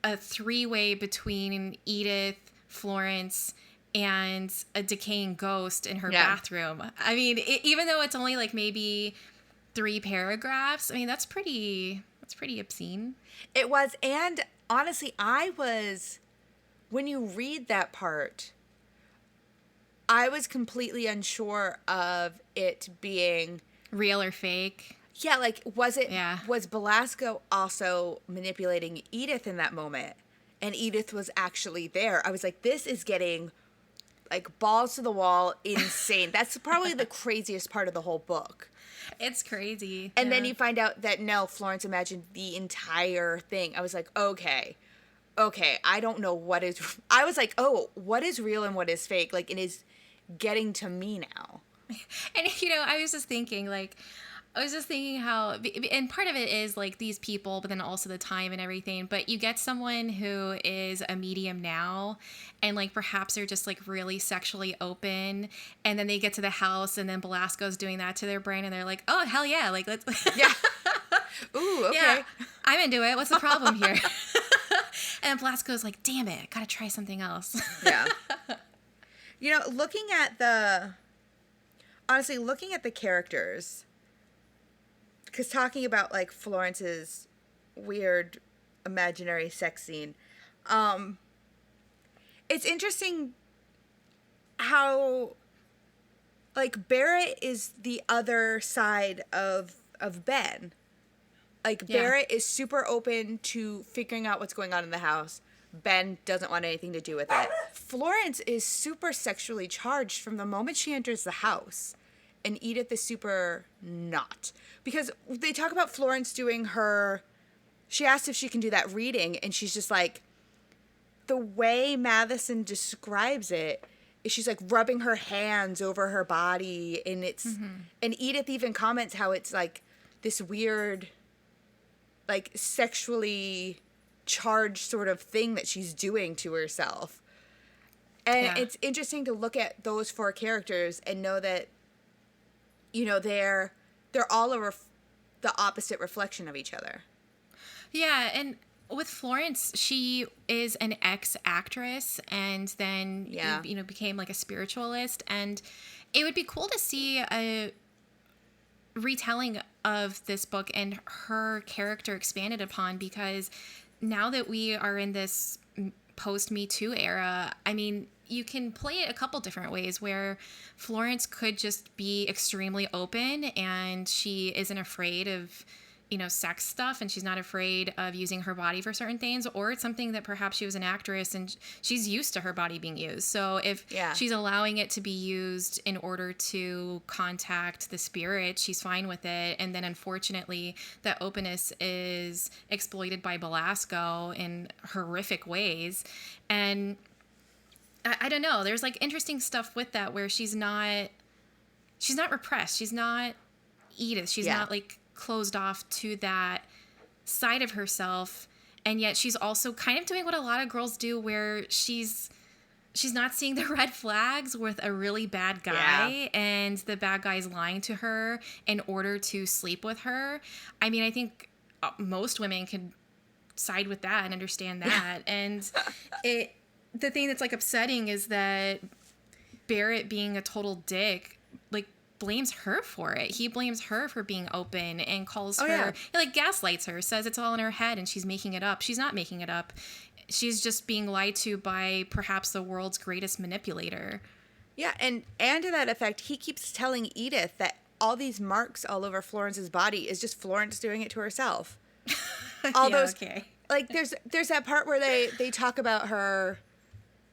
a three-way between Edith, Florence, and a decaying ghost in her bathroom. I mean, even though it's only like maybe 3 paragraphs, I mean, that's pretty obscene. It was, and honestly, when you read that part, I was completely unsure of it being real or fake. Yeah, like, was Belasco also manipulating Edith in that moment? And Edith was actually there. I was like, this is getting, like, balls to the wall, insane. That's probably the craziest part of the whole book. It's crazy. And then you find out that, no, Florence imagined the entire thing. I was like, okay, I don't know what is... I was like, oh, what is real and what is fake? Like, it is getting to me now. And, you know, I was just thinking how, and part of it is like these people, but then also the time and everything, but you get someone who is a medium now, and like perhaps they're just like really sexually open, and then they get to the house and then Belasco's doing that to their brain and they're like, oh, hell yeah, like let's... Yeah. Ooh, okay. Yeah, I'm into it. What's the problem here? And Belasco's like, damn it, I gotta try something else. Yeah. You know, looking at the characters, because talking about, like, Florence's weird imaginary sex scene, it's interesting how, like, Barrett is the other side of Ben. Like, Barrett is super open to figuring out what's going on in the house. Ben doesn't want anything to do with it. Florence is super sexually charged from the moment she enters the house. And Edith is super not. Because they talk about Florence doing she asked if she can do that reading, and she's just like, the way Matheson describes it is she's like rubbing her hands over her body, and and Edith even comments how it's like this weird, like, sexually charged sort of thing that she's doing to herself. And it's interesting to look at those 4 characters and know that, you know, they're all the opposite reflection of each other. Yeah, and with Florence, she is an ex-actress and then, you know, became like a spiritualist. And it would be cool to see a retelling of this book and her character expanded upon, because now that we are in this post-Me Too era, I mean, you can play it a couple different ways where Florence could just be extremely open and she isn't afraid of sex stuff, and she's not afraid of using her body for certain things, or it's something that perhaps she was an actress and she's used to her body being used. So if she's allowing it to be used in order to contact the spirit, she's fine with it. And then unfortunately, that openness is exploited by Belasco in horrific ways. And I don't know, there's like interesting stuff with that where she's not repressed. She's not Edith. She's not like closed off to that side of herself, and yet she's also kind of doing what a lot of girls do, where she's not seeing the red flags with a really bad guy, and the bad guy's lying to her in order to sleep with her. I mean, I think most women can side with that and understand that. And the thing that's like upsetting is that Barrett, being a total dick, like blames her for it. He blames her for being open and calls her, like gaslights her, says it's all in her head and she's making it up. She's not making it up. She's just being lied to by perhaps the world's greatest manipulator. Yeah, and to that effect, he keeps telling Edith that all these marks all over Florence's body is just Florence doing it to herself. All those, like there's that part where they talk about her.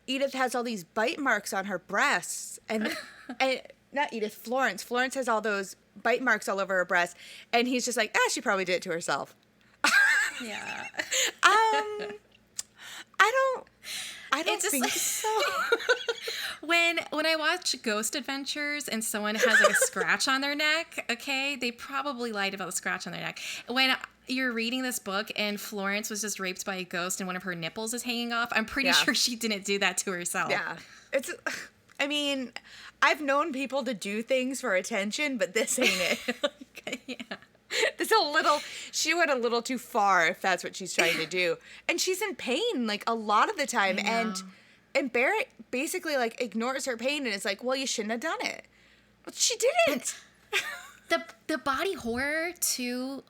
Edith has all these bite marks on her breasts, and not Edith, Florence. Florence has all those bite marks all over her breasts, and he's just like, she probably did it to herself. Yeah. I don't think like, so. When I watch Ghost Adventures and someone has like a scratch on their neck, okay, they probably lied about the scratch on their neck. When you're reading this book and Florence was just raped by a ghost and one of her nipples is hanging off, I'm pretty sure she didn't do that to herself. Yeah. I mean, I've known people to do things for attention, but this ain't it. Yeah. She went a little too far if that's what she's trying to do. And she's in pain like a lot of the time. And Barrett basically like ignores her pain and is like, well, you shouldn't have done it. But she didn't. The body horror to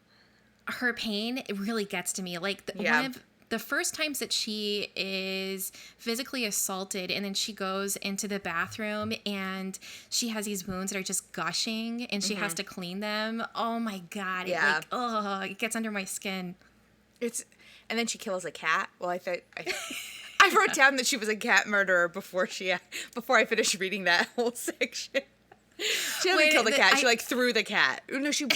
her pain, it really gets to me. Like one of the first times that she is physically assaulted, and then she goes into the bathroom and she has these wounds that are just gushing and she has to clean them. Oh my God. Yeah. It gets under my skin. And then she kills a cat. Well, I wrote down that she was a cat murderer before I finished reading that whole section. She didn't kill the cat. She threw the cat. No, she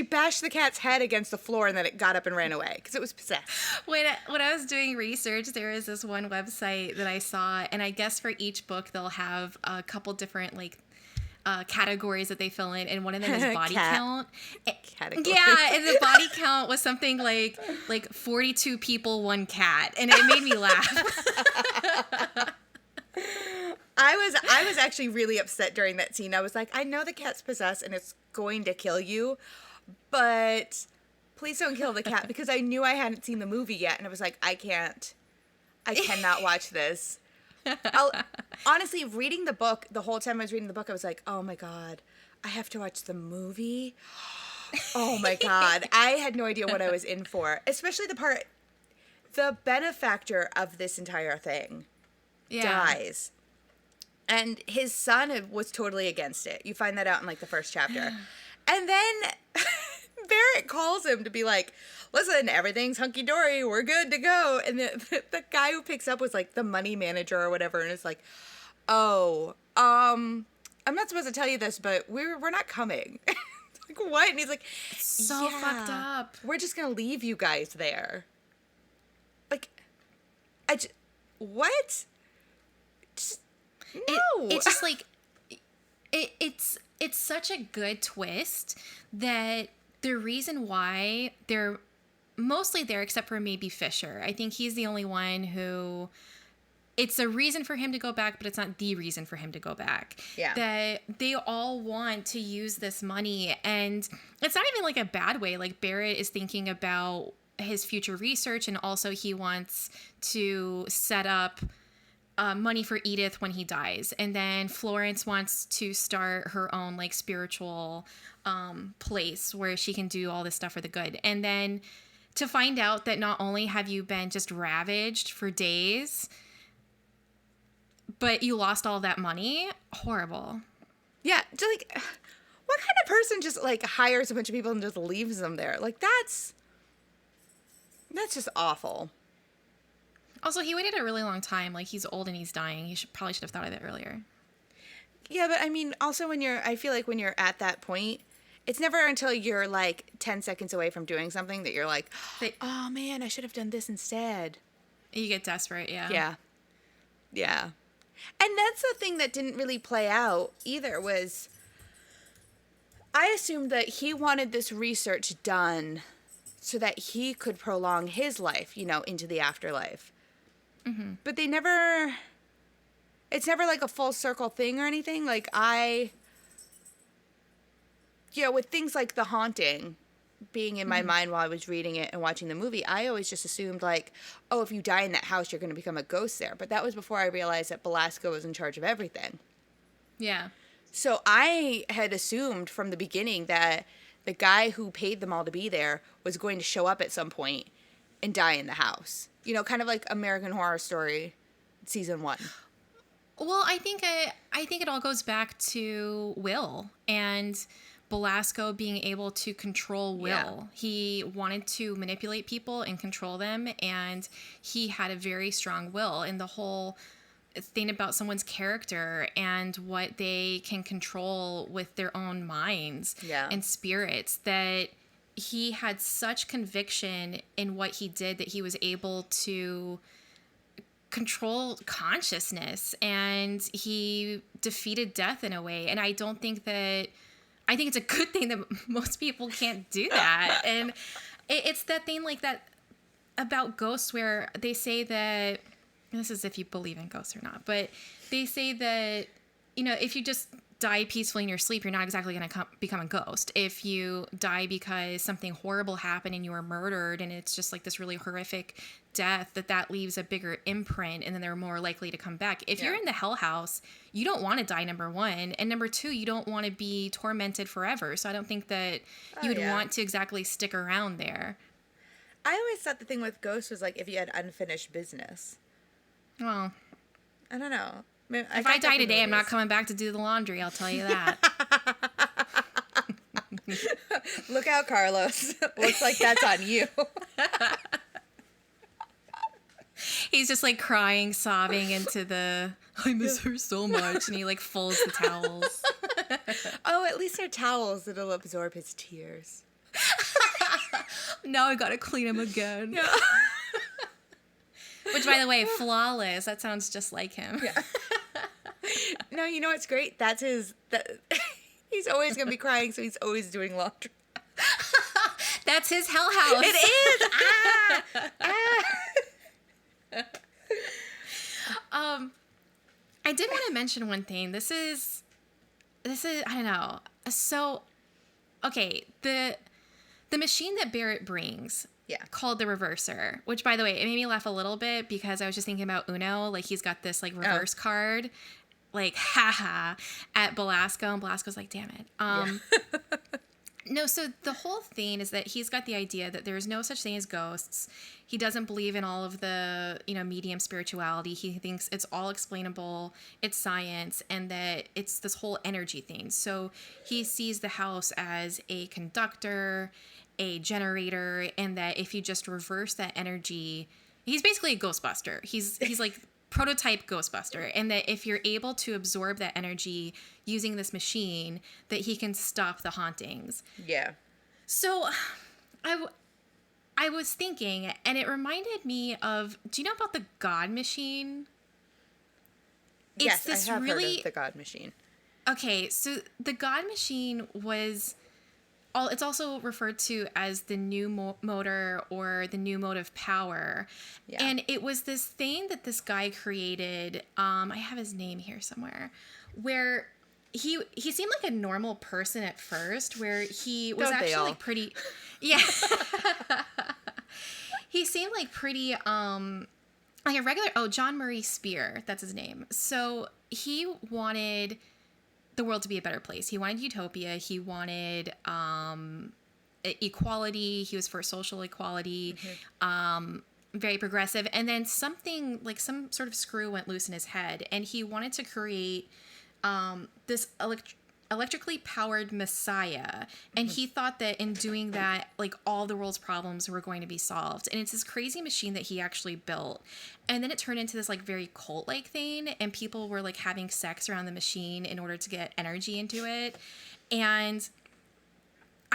bashed the cat's head against the floor, and then it got up and ran away because it was possessed. When I was doing research, there is this one website that I saw, and I guess for each book they'll have a couple different categories that they fill in, and one of them is body count. Category. Yeah, and the body count was something like 42 people, one cat, and it made me laugh. I was actually really upset during that scene. I was like, I know the cat's possessed and it's going to kill you, but please don't kill the cat, because I knew I hadn't seen the movie yet, and I was like, I cannot watch this. Honestly, reading the book, the whole time I was reading the book, I was like, oh my God, I have to watch the movie? Oh my God. I had no idea what I was in for, especially the benefactor of this entire thing dies. And his son was totally against it. You find that out in the first chapter. And then Barrett calls him to be like, listen, everything's hunky-dory. We're good to go. And the guy who picks up was the money manager or whatever. And it's like, I'm not supposed to tell you this, but we're not coming. Like, what? And he's like, so fucked up. We're just going to leave you guys there. What? No. It's just it's such a good twist that the reason why they're mostly there, except for maybe Fisher. I think he's the only one who it's a reason for him to go back, but it's not the reason for him to go back. Yeah. That they all want to use this money, and it's not even a bad way. Barrett is thinking about his future research, and also he wants to set up money for Edith when he dies. And then Florence wants to start her own spiritual place where she can do all this stuff for the good. And then to find out that not only have you been just ravaged for days, but you lost all that money. Horrible. Yeah. what kind of person just like hires a bunch of people and just leaves them there? Like that's just awful. Also, he waited a really long time. Like, he's old and he's dying. He probably should have thought of it earlier. Yeah, but I mean, also I feel like when you're at that point, it's never until you're like 10 seconds away from doing something that you're like, oh man, I should have done this instead. You get desperate, yeah. Yeah. Yeah. And that's the thing that didn't really play out either was I assumed that he wanted this research done so that he could prolong his life, you know, into the afterlife. Mm-hmm. But it's never like a full circle thing or anything. Like with things like The Haunting being in my mind while I was reading it and watching the movie, I always just assumed like, oh, if you die in that house, you're going to become a ghost there. But that was before I realized that Belasco was in charge of everything. Yeah. So I had assumed from the beginning that the guy who paid them all to be there was going to show up at some point and die in the house. You know, kind of like American Horror Story season 1. Well, I think it all goes back to Will and Belasco being able to control Will. Yeah. He wanted to manipulate people and control them, and he had a very strong will. And the whole thing about someone's character and what they can control with their own minds and spirits, that he had such conviction in what he did that he was able to control consciousness, and he defeated death in a way. And I think it's a good thing that most people can't do that. And it's that thing like that about ghosts where they say that, and this is if you believe in ghosts or not, but they say that, you know, if you just die peacefully in your sleep, you're not exactly going to become a ghost. If you die because something horrible happened and you were murdered and it's just like this really horrific death, that leaves a bigger imprint, and then they're more likely to come back. If you're in the hell house, you don't want to die, number one, and number two, you don't want to be tormented forever. So I don't think that you would want to exactly stick around there. I always thought the thing with ghosts was like if you had unfinished business. Well, I don't know. If I die today, I'm not coming back to do the laundry, I'll tell you that. Look out, Carlos. Looks like that's on you. He's just like crying, sobbing into I miss her so much. And he like folds the towels. Oh, at least they're towels that'll absorb his tears. Now I gotta clean him again. Yeah. Which, by the way, flawless. That sounds just like him. Yeah. No, you know what's great? He's always going to be crying, so he's always doing laundry. That's his hell house. It is! I did want to mention one thing. This is I don't know. So, okay, the machine that Barrett brings, called the Reverser, which, by the way, it made me laugh a little bit because I was just thinking about Uno. Like, he's got this like reverse card, like haha, at Belasco, and Belasco's like, damn it. No, so the whole thing is that he's got the idea that there's no such thing as ghosts. He doesn't believe in all of the, medium spirituality. He thinks it's all explainable, it's science, and that it's this whole energy thing. So he sees the house as a conductor, a generator, and that if you just reverse that energy, he's basically a Ghostbuster. He's like prototype Ghostbuster, and that if you're able to absorb that energy using this machine, that he can stop the hauntings. Yeah. So I was thinking, and it reminded me of, do you know about the God Machine? Yes, I have heard of the God Machine. Okay, so the God Machine was... It's also referred to as the new motor or the new mode of power. Yeah. And it was this thing that this guy created. I have his name here somewhere, where he seemed like a normal person at first, where he was actually like pretty, yeah. He seemed like pretty, like a regular, John Murray Spear, that's his name. So he wanted the world to be a better place. He wanted utopia. He wanted equality. He was for social equality. Mm-hmm. Very progressive. And then something like some sort of screw went loose in his head, and he wanted to create this electrically powered messiah, and he thought that in doing that, like, all the world's problems were going to be solved. And it's this crazy machine that he actually built, and then it turned into this like very cult-like thing, and people were like having sex around the machine in order to get energy into it. And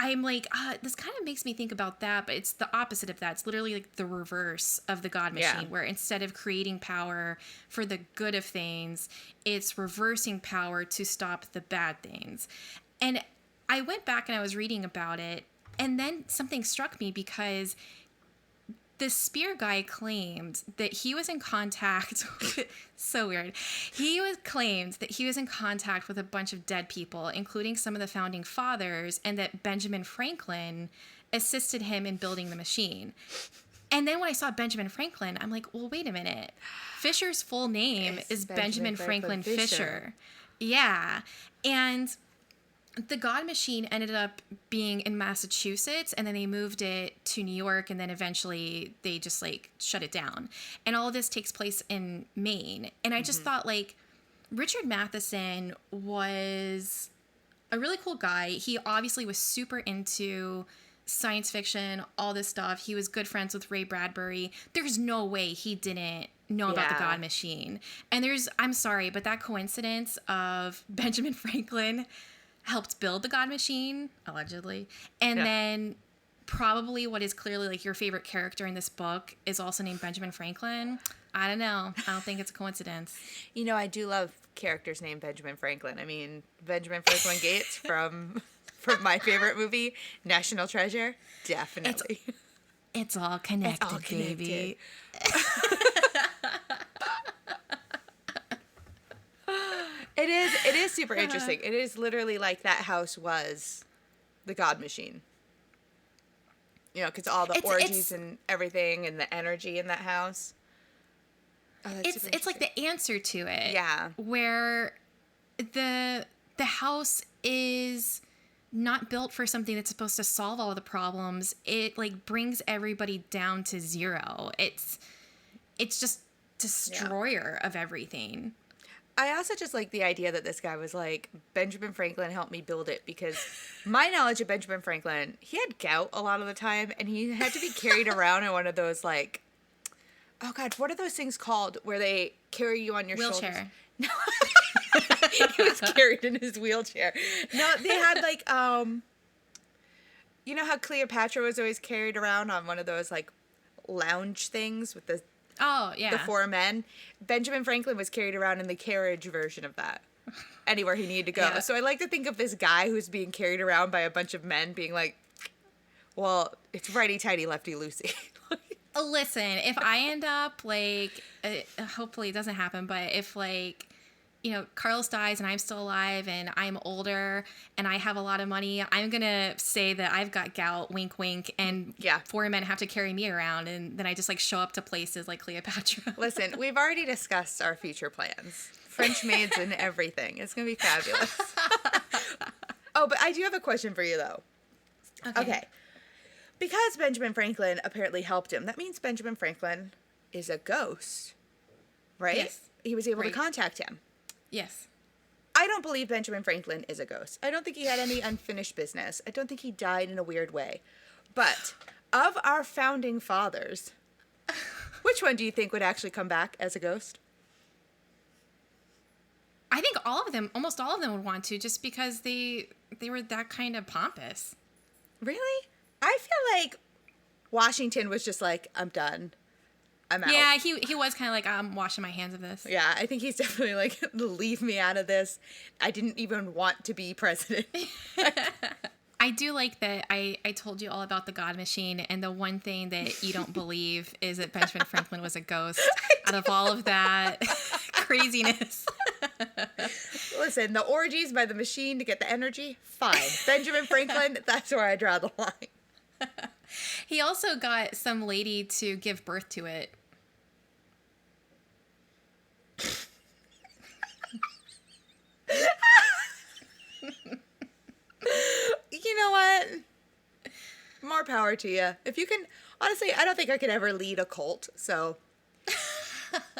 I'm like, this kind of makes me think about that, but it's the opposite of that. It's literally like the reverse of the God machine, where instead of creating power for the good of things, it's reversing power to stop the bad things. And I went back and I was reading about it, and then something struck me, because the spear guy claimed that he was in contact so weird. Claimed that he was in contact with a bunch of dead people, including some of the founding fathers, and that Benjamin Franklin assisted him in building the machine. And then when I saw Benjamin Franklin, I'm like, well, wait a minute. Fisher's full name is Benjamin Franklin Fisher. Yeah. And the God machine ended up being in Massachusetts, and then they moved it to New York, and then eventually they just like shut it down. And all of this takes place in Maine. And I just thought, like, Richard Matheson was a really cool guy. He obviously was super into science fiction, all this stuff. He was good friends with Ray Bradbury. There's no way he didn't know about the God machine. And I'm sorry, but that coincidence of Benjamin Franklin helped build the God machine, allegedly, and then probably what is clearly like your favorite character in this book is also named Benjamin Franklin. I don't know. I don't think it's a coincidence. You know, I do love characters named Benjamin Franklin. I mean, Benjamin Franklin Gates from my favorite movie, National Treasure. Definitely. It's all connected, baby. It is super interesting. It is literally like that house was the God machine. You know, because all the orgies and everything and the energy in that house. Oh, it's like the answer to it. Yeah. Where the house is not built for something that's supposed to solve all the problems. It like brings everybody down to zero. It's just destroyer of everything. I also just like the idea that this guy was like, Benjamin Franklin helped me build it, because my knowledge of Benjamin Franklin, he had gout a lot of the time, and he had to be carried around in one of those, like, oh God, what are those things called where they carry you on your wheelchair. shoulders? No. He was carried in his wheelchair. No, they had like, you know how Cleopatra was always carried around on one of those like lounge things with the four men? Benjamin Franklin was carried around in the carriage version of that. Anywhere he needed to go. Yeah. So I like to think of this guy who's being carried around by a bunch of men being like, well, it's righty-tighty, lefty-loosey. Listen, if I end up like, hopefully it doesn't happen, but if like, you know, Carlos dies and I'm still alive and I'm older and I have a lot of money, I'm going to say that I've got gout, wink, wink, and four men have to carry me around, and then I just like show up to places like Cleopatra. Listen, we've already discussed our future plans. French maids and everything. It's going to be fabulous. Oh, but I do have a question for you, though. Okay. Because Benjamin Franklin apparently helped him, that means Benjamin Franklin is a ghost, right? Yes. He was able to contact him. Yes. I don't believe Benjamin Franklin is a ghost. I don't think he had any unfinished business. I don't think he died in a weird way. But of our founding fathers, which one do you think would actually come back as a ghost? I think almost all of them would want to, just because they were that kind of pompous. Really? I feel like Washington was just like, I'm done. I'm out. Yeah, he was kind of like, I'm washing my hands of this. Yeah, I think he's definitely like, leave me out of this. I didn't even want to be president. I do like that I told you all about the God machine, and the one thing that you don't believe is that Benjamin Franklin was a ghost out of all of that craziness. Listen, the orgies by the machine to get the energy, fine. Benjamin Franklin, that's where I draw the line. He also got some lady to give birth to it. You know what? More power to you. If you can, honestly, I don't think I could ever lead a cult, so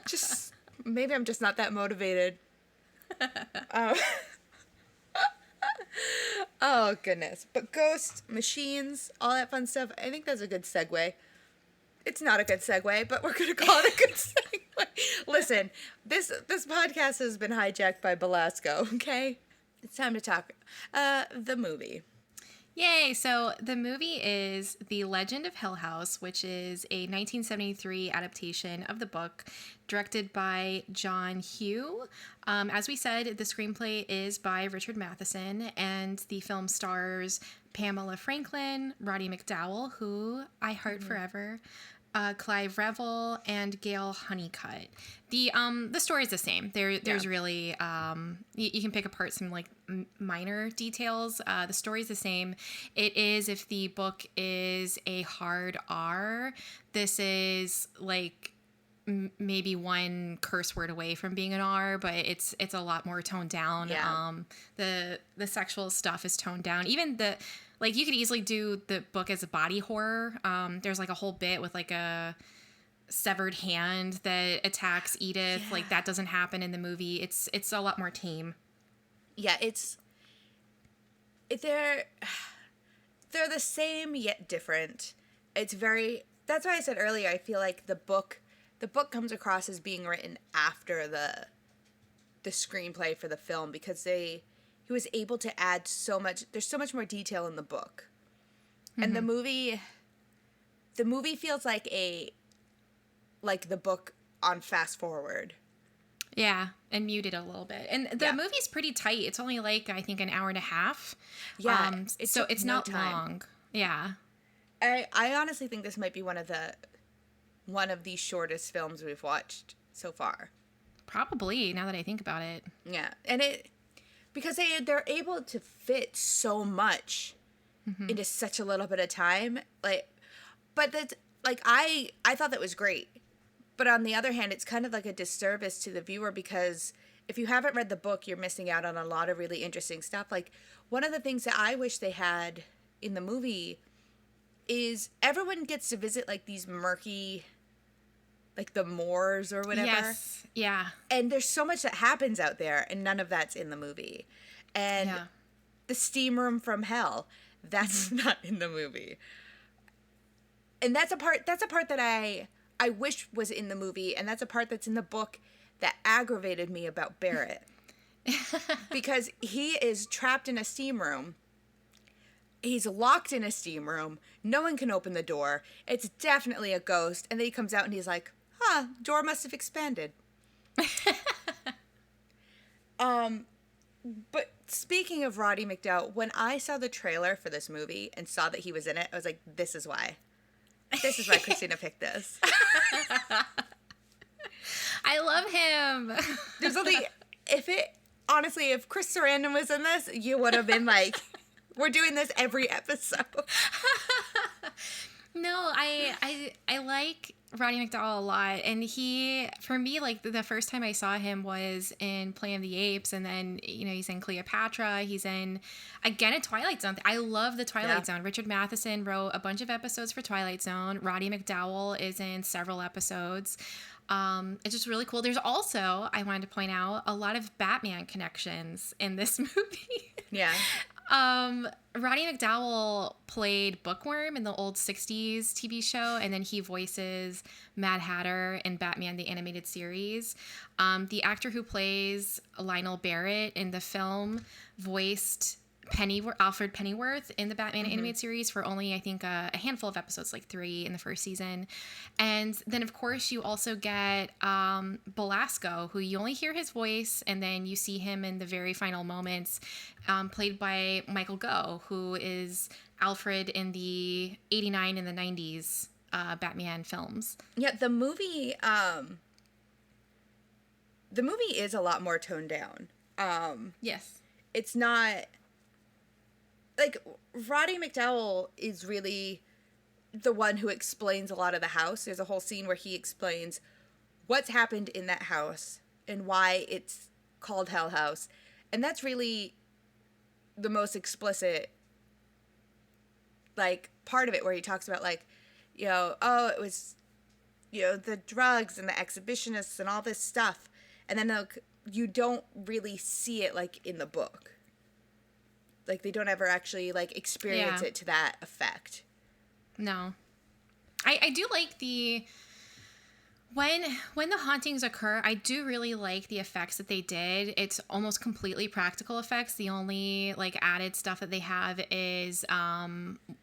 just, maybe I'm just not that motivated. Oh, goodness. But ghosts, machines, all that fun stuff, I think that's a good segue. It's not a good segue, but we're going to call it a good segue. Listen, this podcast has been hijacked by Belasco, okay? It's time to talk. The movie. Yay! So the movie is The Legend of Hill House, which is a 1973 adaptation of the book directed by John Hugh. As we said, the screenplay is by Richard Matheson, and the film stars Pamela Franklin, Roddy McDowall, who I heart forever, Clive Revel, and Gail Honeycutt. The story is the same. There's really you can pick apart some like minor details. The story is the same. It is, if the book is a hard R, this is like maybe one curse word away from being an R, but it's a lot more toned down. Yeah. The sexual stuff is toned down. Even like you could easily do the book as a body horror. There's like a whole bit with like a severed hand that attacks Edith. Yeah. Like that doesn't happen in the movie. It's a lot more tame. Yeah, they're the same yet different. That's why I said earlier, I feel like the book comes across as being written after the screenplay for the film, because he was able to add so much. There's so much more detail in the book. Mm-hmm. And the movie feels like the book on fast forward. Yeah, and muted a little bit. And the movie's pretty tight. It's only like, I think, an hour and a half. Yeah. So it's not long. Yeah. I honestly think this might be one of the shortest films we've watched so far. Probably, now that I think about it. Yeah. And because they're able to fit so much into such a little bit of time. But that's like, I thought that was great. But on the other hand, it's kind of like a disservice to the viewer, because if you haven't read the book, you're missing out on a lot of really interesting stuff. Like, one of the things that I wish they had in the movie is everyone gets to visit like these murky, like the moors or whatever. Yes. Yeah. And there's so much that happens out there, and none of that's in the movie. And the steam room from hell, that's not in the movie. And that's a part that I wish was in the movie, and that's a part that's in the book that aggravated me about Barrett. Because he is trapped in a steam room. He's locked in a steam room. No one can open the door. It's definitely a ghost. And then he comes out and he's like, door must have expanded. But speaking of Roddy McDowall, when I saw the trailer for this movie and saw that he was in it, I was like, this is why. This is why Kristina picked this. I love him. There's only, if Chris Sarandon was in this, you would have been like, we're doing this every episode. No, I like Roddy McDowall a lot, and for me, like the first time I saw him was in Planet of the Apes, and then he's in Cleopatra. He's in again a Twilight Zone. I love the Twilight Zone. Richard Matheson wrote a bunch of episodes for Twilight Zone. Roddy McDowall is in several episodes. It's just really cool. There's also, I wanted to point out, a lot of Batman connections in this movie. Yeah. Roddy McDowall played Bookworm in the old 60s TV show, and then he voices Mad Hatter in Batman the Animated Series. The actor who plays Lionel Barrett in the film voiced Alfred Pennyworth in the Batman animated series for only, I think, a handful of episodes, like 3 in the first season. And then, of course, you also get Belasco, who you only hear his voice, and then you see him in the very final moments, played by Michael Gough, who is Alfred in the 89 and the 90s Batman films. Yeah, the movie is a lot more toned down. Yes. It's not... Like, Roddy McDowall is really the one who explains a lot of the house. There's a whole scene where he explains what's happened in that house and why it's called Hell House. And that's really the most explicit, like, part of it, where he talks about, like, it was, the drugs and the exhibitionists and all this stuff. And then you don't really see it, like, in the book. like they don't ever actually like experience it to that effect. No. I do like the when the hauntings occur, I do really like the effects that they did. It's almost completely practical effects. The only like added stuff that they have is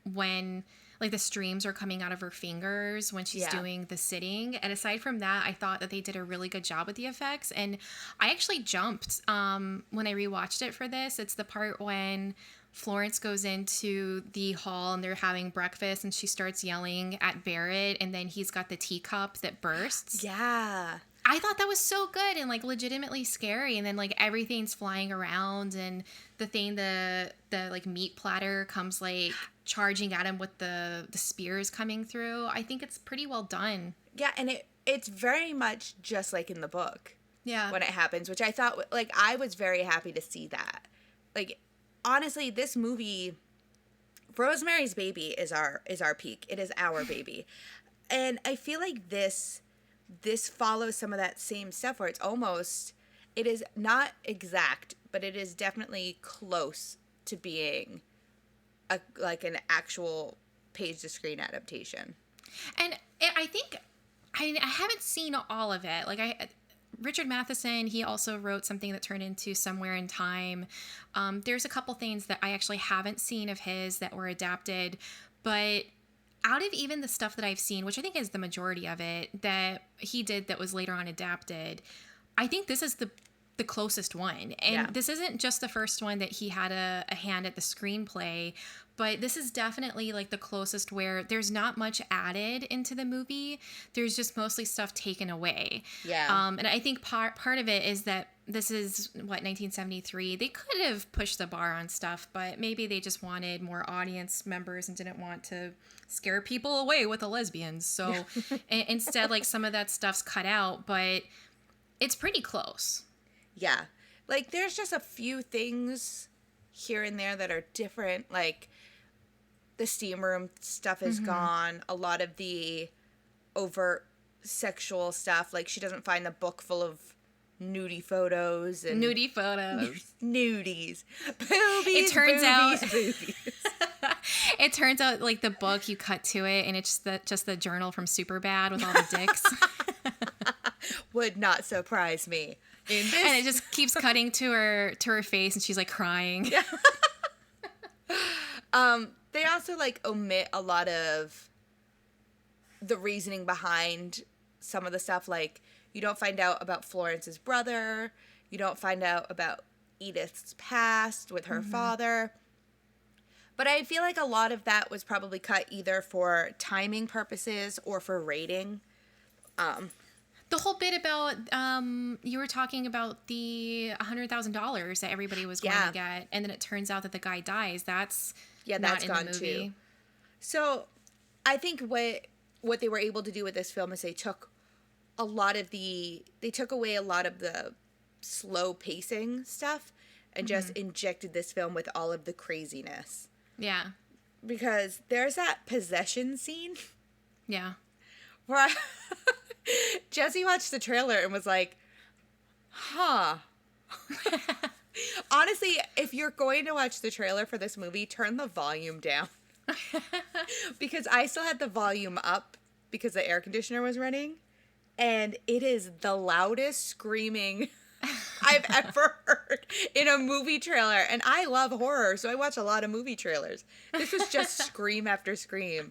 when like the streams are coming out of her fingers when she's doing the sitting. And aside from that, I thought that they did a really good job with the effects. And I actually jumped when I rewatched it for this. It's the part when Florence goes into the hall and they're having breakfast and she starts yelling at Barrett and then he's got the teacup that bursts. Yeah. I thought that was so good and like legitimately scary, and then like everything's flying around and the like meat platter comes like charging at him with the spears coming through. I think it's pretty well done. Yeah, and it's very much just like in the book. Yeah. When it happens, which I thought like I was very happy to see that. Like honestly, this movie, Rosemary's Baby is our peak. It is our baby. And I feel like this follows some of that same stuff where it is not exact, but it is definitely close to being like an actual page to screen adaptation. And I think I haven't seen all of it. Like Richard Matheson, he also wrote something that turned into Somewhere in Time. There's a couple things that I actually haven't seen of his that were adapted, but out of even the stuff that I've seen, which I think is the majority of it, that he did that was later on adapted, I think this is the closest one. And this isn't just the first one that he had a hand at the screenplay, but this is definitely like the closest where there's not much added into the movie. There's just mostly stuff taken away. Yeah. And I think part of it is that this is, 1973. They could have pushed the bar on stuff, but maybe they just wanted more audience members and didn't want to scare people away with the lesbians. So instead, like, some of that stuff's cut out, but it's pretty close. Yeah. Like, there's just a few things here and there that are different. Like, the steam room stuff is gone. A lot of the overt sexual stuff. Like, she doesn't find the book full of nudie photos. And Nudie photos. Nudies. Boobies, It turns boobies. It turns out, like, the book, you cut to it, and it's just the journal from Superbad with all the dicks. Would not surprise me. And it just keeps cutting to her face, and she's like crying. They also like omit a lot of the reasoning behind some of the stuff. Like, you don't find out about Florence's brother. You don't find out about Edith's past with her father. But I feel like a lot of that was probably cut either for timing purposes or for rating. The whole bit about, you were talking about the $100,000 that everybody was going to get, and then it turns out that the guy dies. That's not in gone the movie. too. So I think what they were able to do with this film is they took away a lot of the slow pacing stuff and just injected this film with all of the craziness. Yeah. Because there's that possession scene. Yeah. Where Jesse watched the trailer and was like, huh. Honestly, if you're going to watch the trailer for this movie, turn the volume down. Because I still had the volume up because the air conditioner was running. And it is the loudest screaming I've ever heard in a movie trailer. And I love horror, so I watch a lot of movie trailers. This was just scream after scream.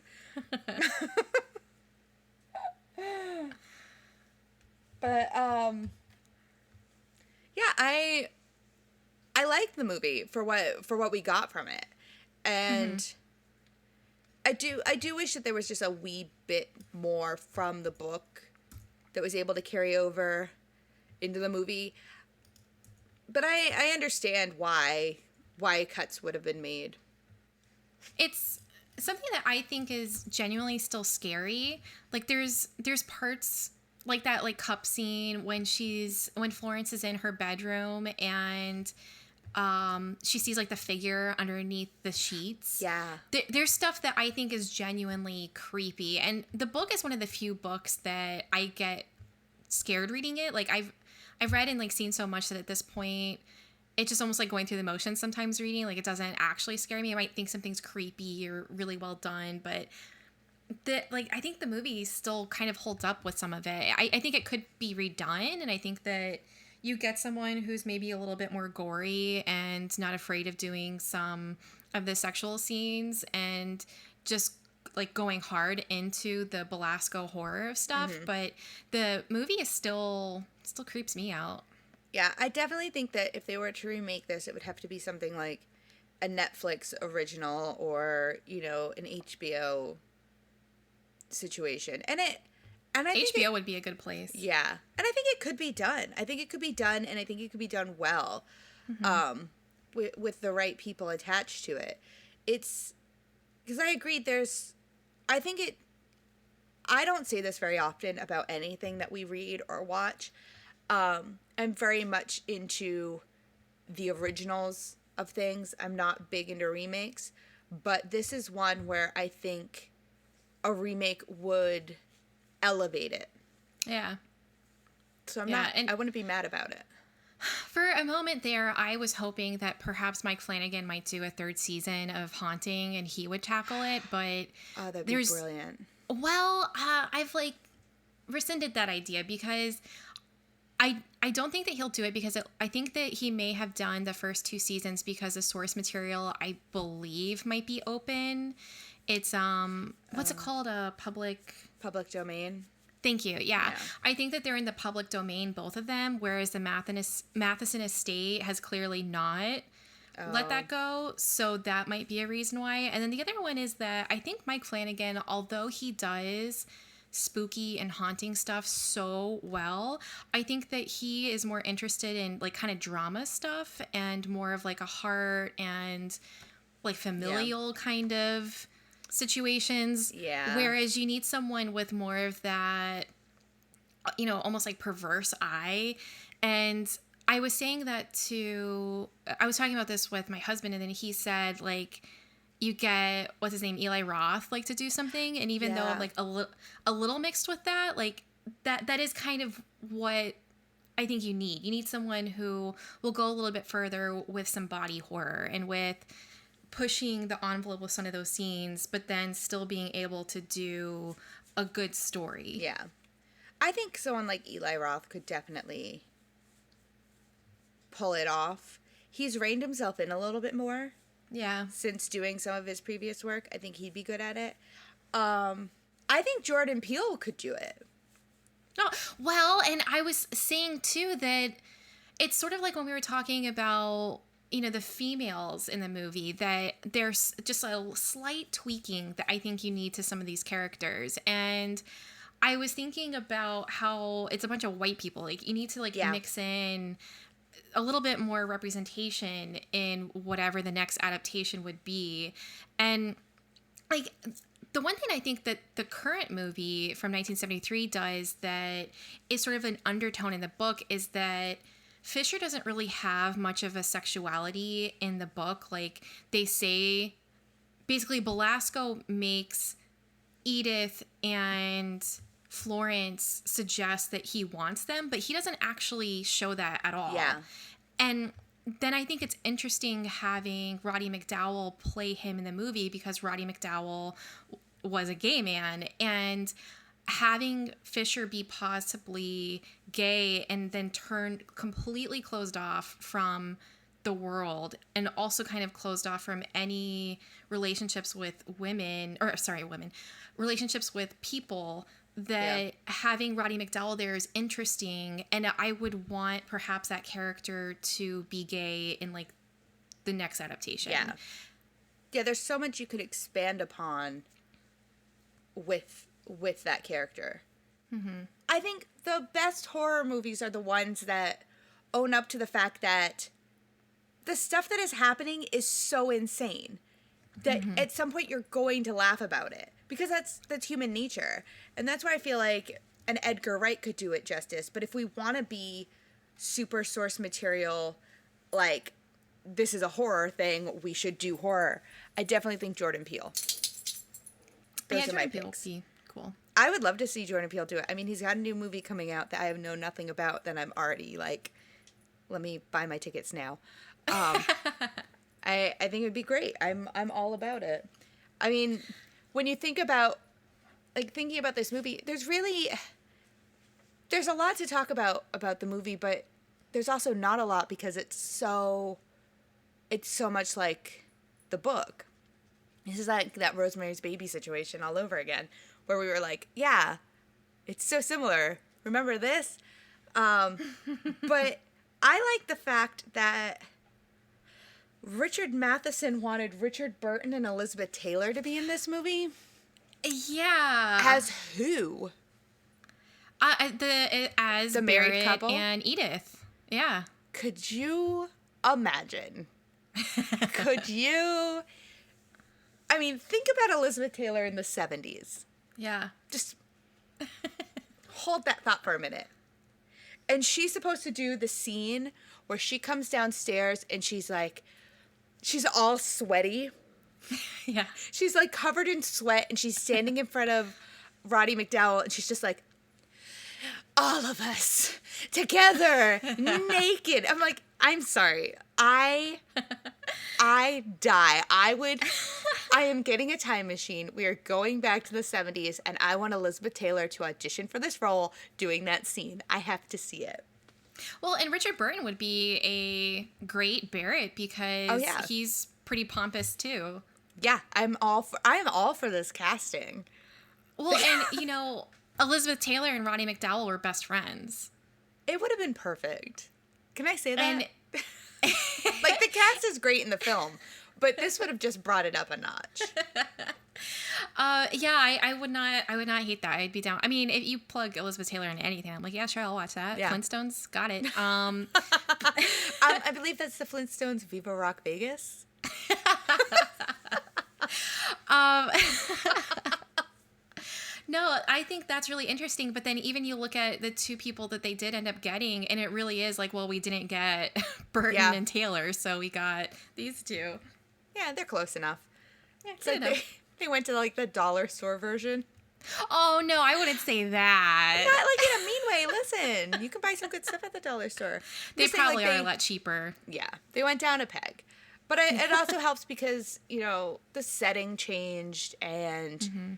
But, yeah, I liked the movie for what we got from it. And I do wish that there was just a wee bit more from the book that was able to carry over into the movie. But I understand why cuts would have been made. It's something that I think is genuinely still scary. Like, there's parts like that, like, cup scene when Florence is in her bedroom and she sees, like, the figure underneath the sheets. Yeah. There's stuff that I think is genuinely creepy. And the book is one of the few books that I get scared reading it. Like, I've read and, like, seen so much that at this point it's just almost like going through the motions sometimes reading. Like, it doesn't actually scare me. I might think something's creepy or really well done, but I think the movie still kind of holds up with some of it. I think it could be redone, and I think that you get someone who's maybe a little bit more gory and not afraid of doing some of the sexual scenes and just like going hard into the Belasco horror of stuff. But the movie is still creeps me out. Yeah, I definitely think that if they were to remake this, it would have to be something like a Netflix original or, you know, an HBO situation. And I think HBO would be a good place. Yeah. And I think it could be done. I think it could be done, and I think it could be done well. With the right people attached to it. It's because I agree I don't say this very often about anything that we read or watch. I'm very much into the originals of things. I'm not big into remakes, but this is one where I think a remake would elevate it. Yeah. So I wouldn't be mad about it. For a moment there, I was hoping that perhaps Mike Flanagan might do a third season of Haunting and he would tackle it, but Oh, that'd be brilliant. Well, I've like rescinded that idea because I don't think that he'll do it because I think that he may have done the first 2 seasons because the source material, I believe, might be open. It's what's it called? A public domain. Thank you. Yeah. I think that they're in the public domain, both of them, whereas the Matheson estate has clearly not let that go. So that might be a reason why. And then the other one is that I think Mike Flanagan, although he does spooky and haunting stuff so well, I think that he is more interested in like kind of drama stuff and more of like a heart and like familial kind of situations. Yeah. Whereas you need someone with more of that, you know, almost like perverse eye. And I was saying that I was talking about this with my husband, and then he said, like, you get, what's his name, Eli Roth, like, to do something. And even though I'm like a little mixed with that, like that is kind of what I think you need. You need someone who will go a little bit further with some body horror and with pushing the envelope with some of those scenes, but then still being able to do a good story. Yeah. I think someone like Eli Roth could definitely pull it off. He's reined himself in a little bit more. Yeah. Since doing some of his previous work. I think he'd be good at it. I think Jordan Peele could do it. Oh, well, and I was saying, too, that it's sort of like when we were talking about, you know, the females in the movie, that there's just a slight tweaking that I think you need to some of these characters. And I was thinking about how it's a bunch of white people. Like, you need to, like, mix in a little bit more representation in whatever the next adaptation would be. And, like, the one thing I think that the current movie from 1973 does that is sort of an undertone in the book is that Fisher doesn't really have much of a sexuality in the book. Like, they say, basically, Belasco makes Edith and Florence suggest that he wants them, but he doesn't actually show that at all. Yeah. And then I think it's interesting having Roddy McDowall play him in the movie because Roddy McDowall was a gay man, and having Fisher be possibly gay and then turn completely closed off from the world and also kind of closed off from any relationships with relationships with people, that having Roddy McDowall there is interesting. And I would want perhaps that character to be gay in like the next adaptation. Yeah. Yeah, there's so much you could expand upon with that character. Mm-hmm. I think the best horror movies are the ones that own up to the fact that the stuff that is happening is so insane that at some point you're going to laugh about it, because that's human nature. And that's why I feel like an Edgar Wright could do it justice. But if we want to be super source material, like, this is a horror thing, we should do horror, I definitely think Jordan Peele. Those are my picks. Be cool. I would love to see Jordan Peele do it. I mean, he's got a new movie coming out that I know nothing about, that I'm already, like, let me buy my tickets now. I think it would be great. I'm all about it. I mean, when you think about, like, thinking about this movie, there's a lot to talk about the movie, but there's also not a lot because it's so much like the book. This is like that Rosemary's Baby situation all over again, where we were like, yeah, it's so similar. Remember this? But I like the fact that Richard Matheson wanted Richard Burton and Elizabeth Taylor to be in this movie. Yeah. As who? As the married Barrett couple and Edith. Yeah. Could you imagine? Could you? I mean, think about Elizabeth Taylor in the 70s. Yeah. Just hold that thought for a minute. And she's supposed to do the scene where she comes downstairs and she's all sweaty. Yeah. She's like covered in sweat and she's standing in front of Roddy McDowell and she's just like, all of us together, naked. I'm like, I'm sorry. I die. I am getting a time machine. We are going back to the 70s and I want Elizabeth Taylor to audition for this role doing that scene. I have to see it. Well, and Richard Burton would be a great Barrett because he's pretty pompous too. Yeah, I am all for this casting. Well, and Elizabeth Taylor and Roddy McDowell were best friends. It would have been perfect. Can I say that? And like, the cast is great in the film, but this would have just brought it up a notch. Yeah, I would not hate that. I'd be down. I mean, if you plug Elizabeth Taylor into anything, I'm like, yeah, sure, I'll watch that. Yeah. Flintstones, got it. I believe that's the Flintstones Viva Rock Vegas. No, I think that's really interesting. But then even you look at the two people that they did end up getting, and it really is like, well, we didn't get Burton and Taylor, so we got these two. Yeah, they're close enough. Yeah, It's like they went to like the dollar store version. Oh, no, I wouldn't say that. Not like in a mean way. Listen, you can buy some good stuff at the dollar store. They probably are a lot cheaper. Yeah, they went down a peg. But it also helps because, the setting changed and,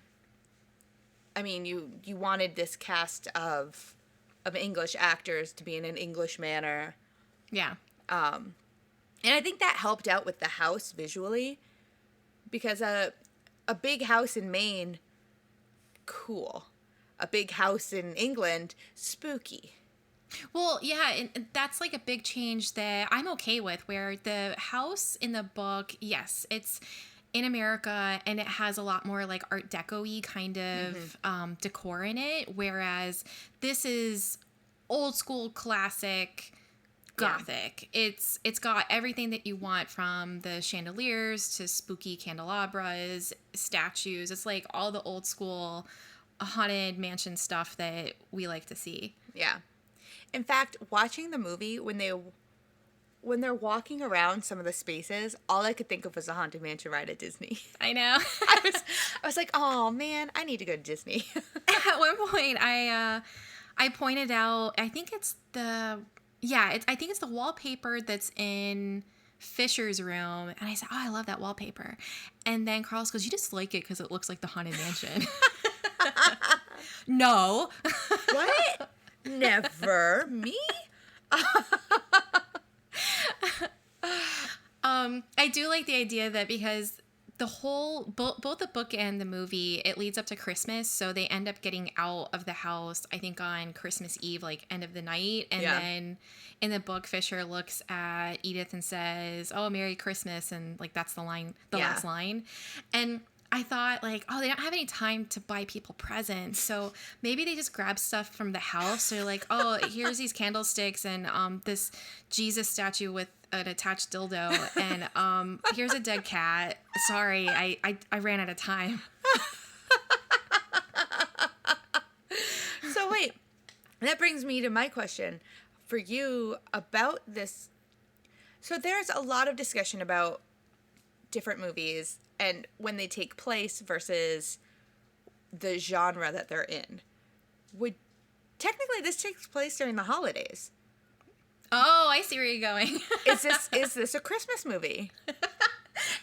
I mean, you wanted this cast of English actors to be in an English manner. Yeah. And I think that helped out with the house visually because a big house in Maine, cool. A big house in England, spooky. Well, yeah, and that's like a big change that I'm okay with, where the house in the book, yes, it's in America and it has a lot more like Art Deco-y kind of decor in it, whereas this is old school classic Gothic. Yeah. It's got everything that you want, from the chandeliers to spooky candelabras, statues. It's like all the old school haunted mansion stuff that we like to see. Yeah. In fact, watching the movie, when they're walking around some of the spaces, all I could think of was a Haunted Mansion ride at Disney. I know. I was like, oh man, I need to go to Disney. At one point, I pointed out, I think it's the wallpaper that's in Fisher's room, and I said, oh, I love that wallpaper. And then Carlos goes, you just like it because it looks like the Haunted Mansion. No. What? Never. Me? I do like the idea that because the whole, both the book and the movie, it leads up to Christmas, so they end up getting out of the house, I think, on Christmas Eve, like end of the night, and then in the book, Fisher looks at Edith and says, oh, Merry Christmas, and like that's the line, last line, and I thought, like, oh, they don't have any time to buy people presents, so maybe they just grab stuff from the house. They're like, oh, here's these candlesticks and this Jesus statue with an attached dildo, and here's a dead cat. Sorry, I ran out of time. So wait, that brings me to my question for you about this. So there's a lot of discussion about different movies and when they take place versus the genre that they're in. Technically this takes place during the holidays. Oh, I see where you're going. Is this a Christmas movie?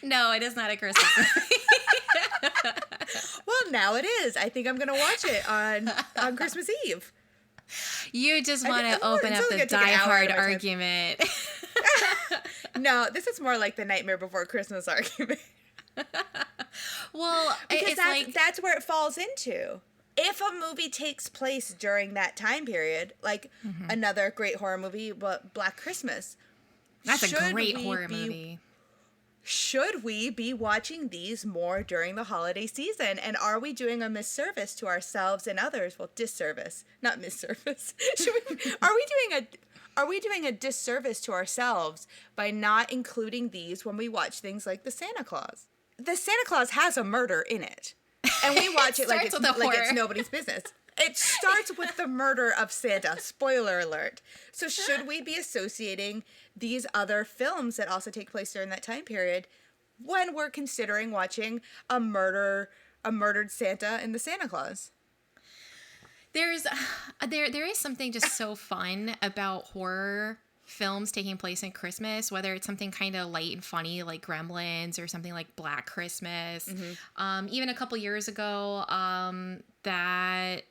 No, it is not a Christmas movie. Well, now it is. I think I'm gonna watch it on Christmas Eve. You just want to open up the Die Hard argument. No, this is more like the Nightmare Before Christmas argument. Well, because that's where it falls into. If a movie takes place during that time period, like another great horror movie, but Black Christmas. That's a great horror movie. Should we be watching these more during the holiday season? And are we doing a misservice to ourselves and others? Well, disservice, not misservice. Are we doing a disservice to ourselves by not including these when we watch things like the Santa Claus? The Santa Claus has a murder in it. And we watch it like it's nobody's business. It starts with the murder of Santa. Spoiler alert. So should we be associating these other films that also take place during that time period when we're considering watching a murdered Santa in the Santa Claus? There is something just so fun about horror films taking place in Christmas, whether it's something kind of light and funny like Gremlins or something like Black Christmas. Even a couple years ago, God,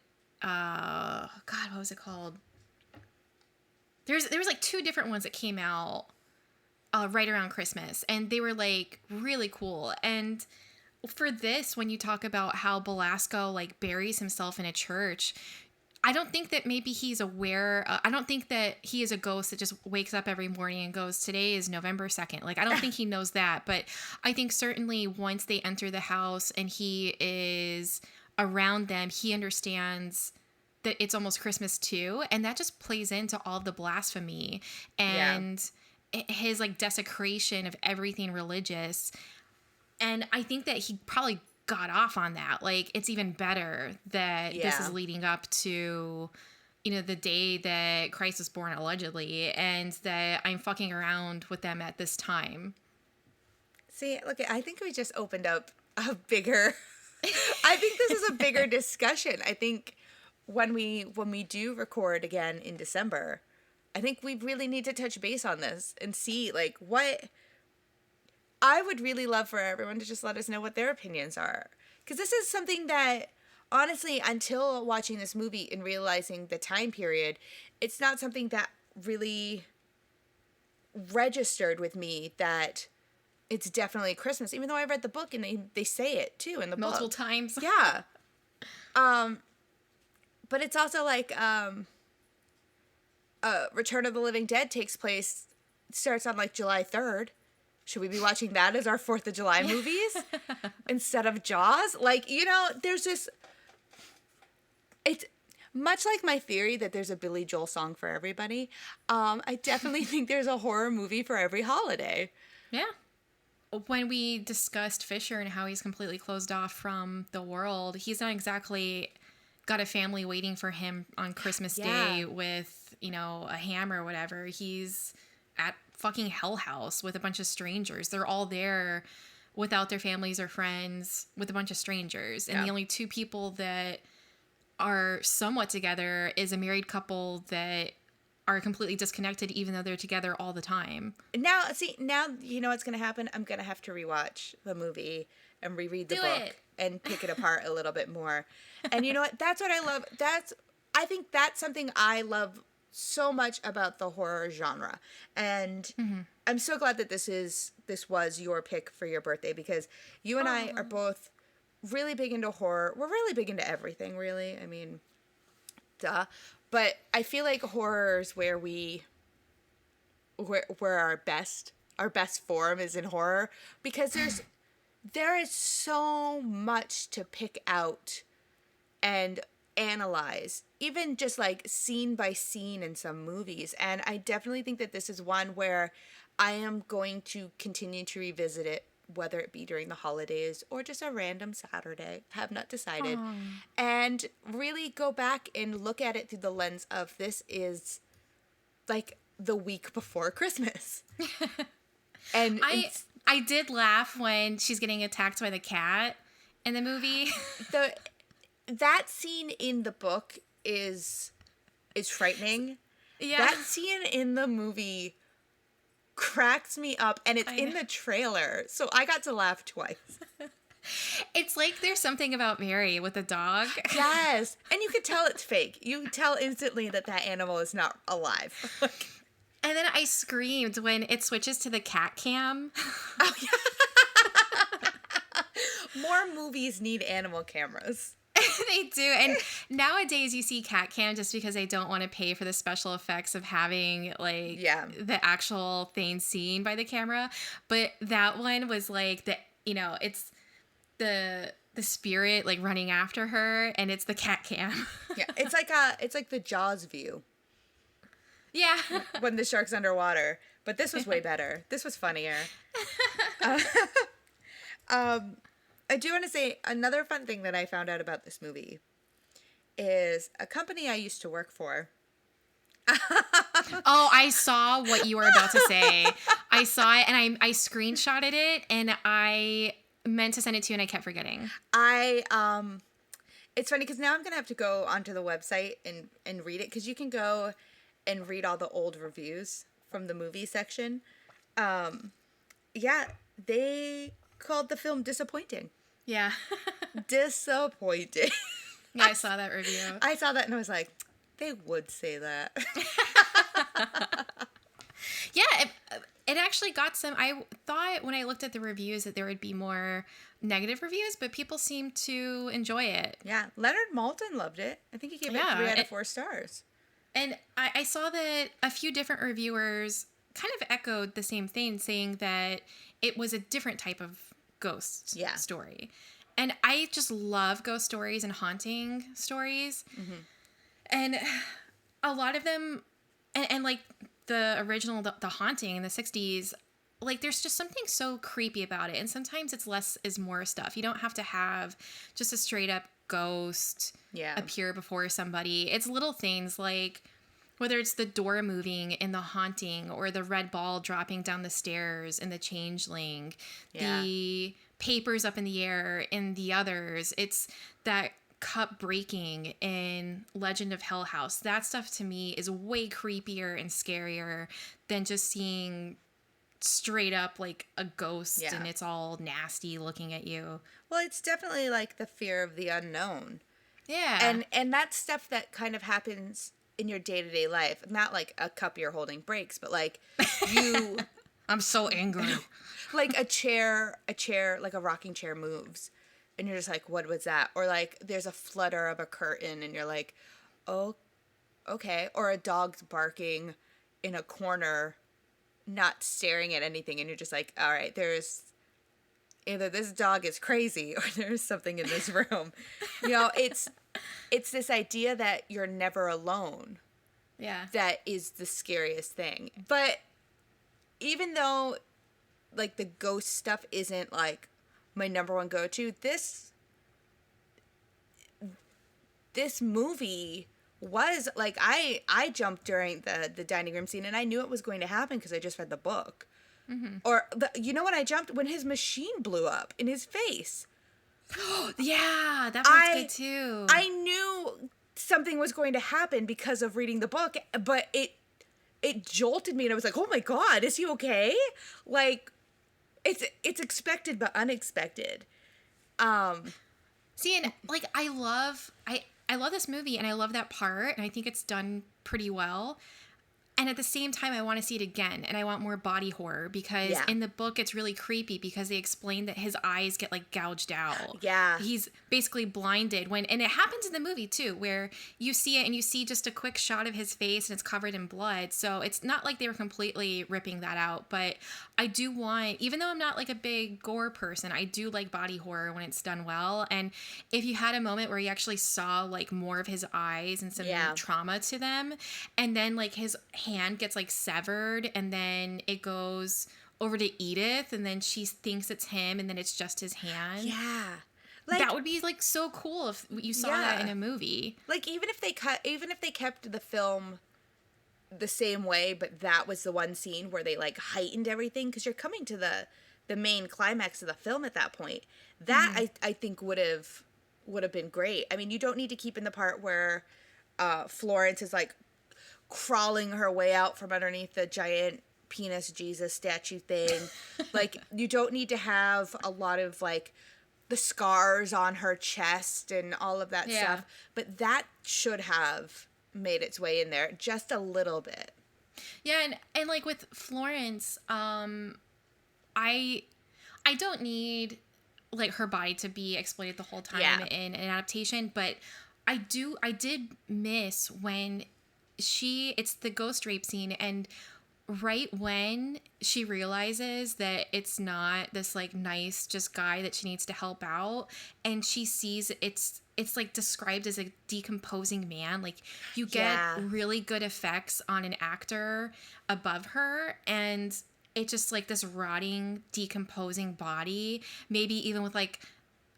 what was it called? There was like 2 different ones that came out right around Christmas, and they were like really cool. And for this, when you talk about how Belasco like buries himself in a church, I don't think that maybe he's aware. I don't think that he is a ghost that just wakes up every morning and goes, today is November 2nd. Like, I don't think he knows that. But I think certainly once they enter the house and he is around them, he understands that it's almost Christmas too. And that just plays into all the blasphemy and his like desecration of everything religious. And I think that he probably got off on that. Like, it's even better that this is leading up to, the day that Christ was born, allegedly, and that I'm fucking around with them at this time. See, look, I think we just opened up a bigger I think this is a bigger discussion. I think when we do record again in December, I think we really need to touch base on this and see like what I would really love for everyone to just let us know what their opinions are. Because this is something that, honestly, until watching this movie and realizing the time period, it's not something that really registered with me that it's definitely Christmas. Even though I read the book and they say it, too, in the book. Multiple times. Yeah. But it's also like Return of the Living Dead starts on like July 3rd. Should we be watching that as our 4th of July movies instead of Jaws? Like, there's this... It's much like my theory that there's a Billy Joel song for everybody. I definitely think there's a horror movie for every holiday. Yeah. When we discussed Fisher and how he's completely closed off from the world, he's not exactly got a family waiting for him on Christmas Day with, a ham or whatever. He's at fucking Hell House with a bunch of strangers. They're all there without their families or friends with a bunch of strangers. And the only 2 people that are somewhat together is a married couple that are completely disconnected even though they're together all the time. Now you know what's going to happen? I'm going to have to rewatch the movie and reread the book and pick it apart a little bit more. And you know what? That's what I love. I think that's something I love so much about the horror genre. And I'm so glad that this was your pick for your birthday, because you and I are both really big into horror. We're really big into everything, really. I mean, duh. But I feel like horror is where our best form is in horror, because there is so much to pick out and analyze, even just like scene by scene in some movies. And I definitely think that this is one where I am going to continue to revisit it, whether it be during the holidays or just a random Saturday. Have not decided. And really go back and look at it through the lens of, this is like the week before Christmas. And I did laugh when she's getting attacked by the cat in the movie. That scene in the book is frightening. Yeah. That scene in the movie cracks me up, and it's in the trailer, so I got to laugh twice. It's like there's something about Mary with the dog. Yes, and you could tell it's fake. You can tell instantly that animal is not alive. And then I screamed when it switches to the cat cam. Oh, yeah. More movies need animal cameras. They do. And nowadays you see cat cam just because they don't want to pay for the special effects of having like the actual thing seen by the camera. But that one was like it's the spirit like running after her, and it's the cat cam. Yeah, it's like the Jaws view. Yeah. When the shark's underwater. But this was way better. This was funnier. I do want to say another fun thing that I found out about this movie is a company I used to work for. Oh, I saw what you were about to say. I saw it and I screenshotted it and I meant to send it to you and I kept forgetting. It's funny because now I'm going to have to go onto the website and read it, because you can go and read all the old reviews from the movie section. Yeah, they called the film disappointing. Yeah. Disappointing. Yeah, I saw that review. I saw that and I was like, they would say that. Yeah, it actually got some. I thought when I looked at the reviews that there would be more negative reviews, but people seem to enjoy it. Yeah, Leonard Maltin loved it. I think he gave it 3 out of 4 stars. And I saw that a few different reviewers kind of echoed the same thing, saying that it was a different type of ghost story. And I just love ghost stories and haunting stories. Mm-hmm. And a lot of them, and like the original, the Haunting in the 60s, like there's just something so creepy about it. And sometimes it's less is more stuff. You don't have to have just a straight up ghost appear before somebody. It's little things like whether it's the door moving in The Haunting or the red ball dropping down the stairs in The Changeling, the papers up in the air in The Others. It's that cup breaking in Legend of Hell House. That stuff to me is way creepier and scarier than just seeing straight up like a ghost and it's all nasty looking at you. Well, it's definitely like the fear of the unknown. Yeah. And that's stuff that kind of happens in your day-to-day life. Not like a cup you're holding breaks, but like you I'm so angry. Like a chair, like a rocking chair moves and you're just like, what was that? Or like there's a flutter of a curtain and you're like, oh, okay. Or a dog's barking in a corner, not staring at anything, and you're just like, all right, there's either this dog is crazy or there's something in this room. You know, it's this idea that you're never alone. Yeah. That is the scariest thing. But even though like the ghost stuff isn't like my number one go-to, this movie was like, I jumped during the dining room scene and I knew it was going to happen because I just read the book. Mm-hmm. Or you know when I jumped when his machine blew up in his face. Yeah, that was good too. I knew something was going to happen because of reading the book, but it jolted me and I was like, oh my God, is he okay? Like it's expected but unexpected. See, and like I love this movie and I love that part and I think it's done pretty well. And at the same time, I want to see it again, and I want more body horror because in the book, it's really creepy because they explain that his eyes get like gouged out. Yeah. He's basically blinded and it happens in the movie too, where you see it and you see just a quick shot of his face and it's covered in blood. So it's not like they were completely ripping that out, but I do want, even though I'm not like a big gore person, I do like body horror when it's done well. And if you had a moment where you actually saw like more of his eyes and some trauma to them, and then like his hand gets like severed and then it goes over to Edith and then she thinks it's him and then it's just his hand. Yeah. Like, that would be like so cool if you saw that in a movie. Like even if they kept the film the same way, but that was the one scene where they like heightened everything because you're coming to the main climax of the film at that point. That I think would have been great. I mean, you don't need to keep in the part where Florence is like crawling her way out from underneath the giant penis Jesus statue thing. Like, you don't need to have a lot of, like, the scars on her chest and all of that stuff. But that should have made its way in there just a little bit. Yeah, and like with Florence, I don't need like her body to be exploited the whole time in an adaptation, but I did miss when it's the ghost rape scene, and right when she realizes that it's not this like nice just guy that she needs to help out, and she sees it's like described as a decomposing man, like you get really good effects on an actor above her, and it's just like this rotting, decomposing body, maybe even with like,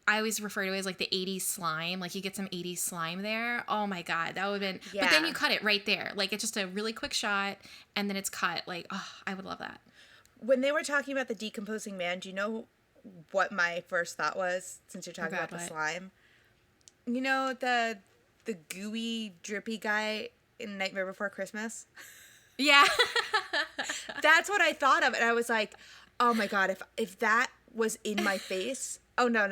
I always refer to it as like the 80s slime. Like you get some 80s slime there. Oh my God, that would have been, but then you cut it right there. Like it's just a really quick shot and then it's cut. Like, oh, I would love that. When they were talking about the decomposing man, do you know what my first thought was, since you're talking about the slime? You know, the gooey, drippy guy in Nightmare Before Christmas? Yeah. That's what I thought of. And I was like, oh my God, if that was in my face, oh no.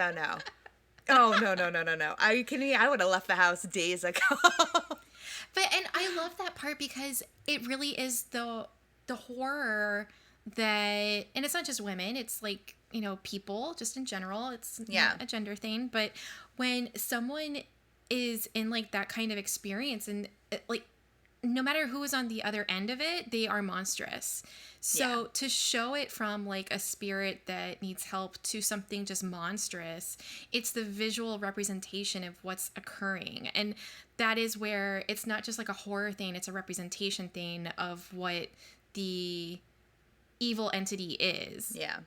Oh no. Are you kidding me? I would have left the house days ago. And I love that part because it really is the horror that, and it's not just women, it's like, you know, people just in general. It's not a gender thing, but when someone is in like that kind of experience, and like no matter who is on the other end of it, they are monstrous. So to show it from like a spirit that needs help to something just monstrous, it's the visual representation of what's occurring. And that is where it's not just like a horror thing, it's a representation thing of what the evil entity is. Yeah.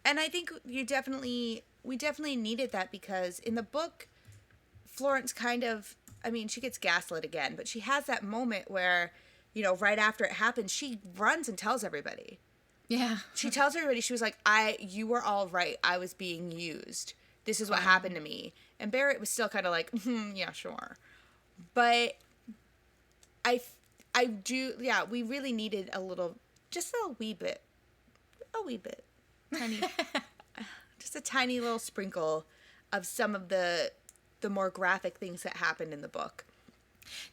And I think we definitely needed that, because in the book, Florence kind of, I mean, she gets gaslit again, but she has that moment where, you know, right after it happens, she runs and tells everybody. Yeah. She tells everybody, she was like, you were all right. I was being used. This is what happened to me. And Barrett was still kind of like, yeah, sure. But I do, we really needed just a wee bit, tiny, just a tiny little sprinkle of some of the more graphic things that happened in the book.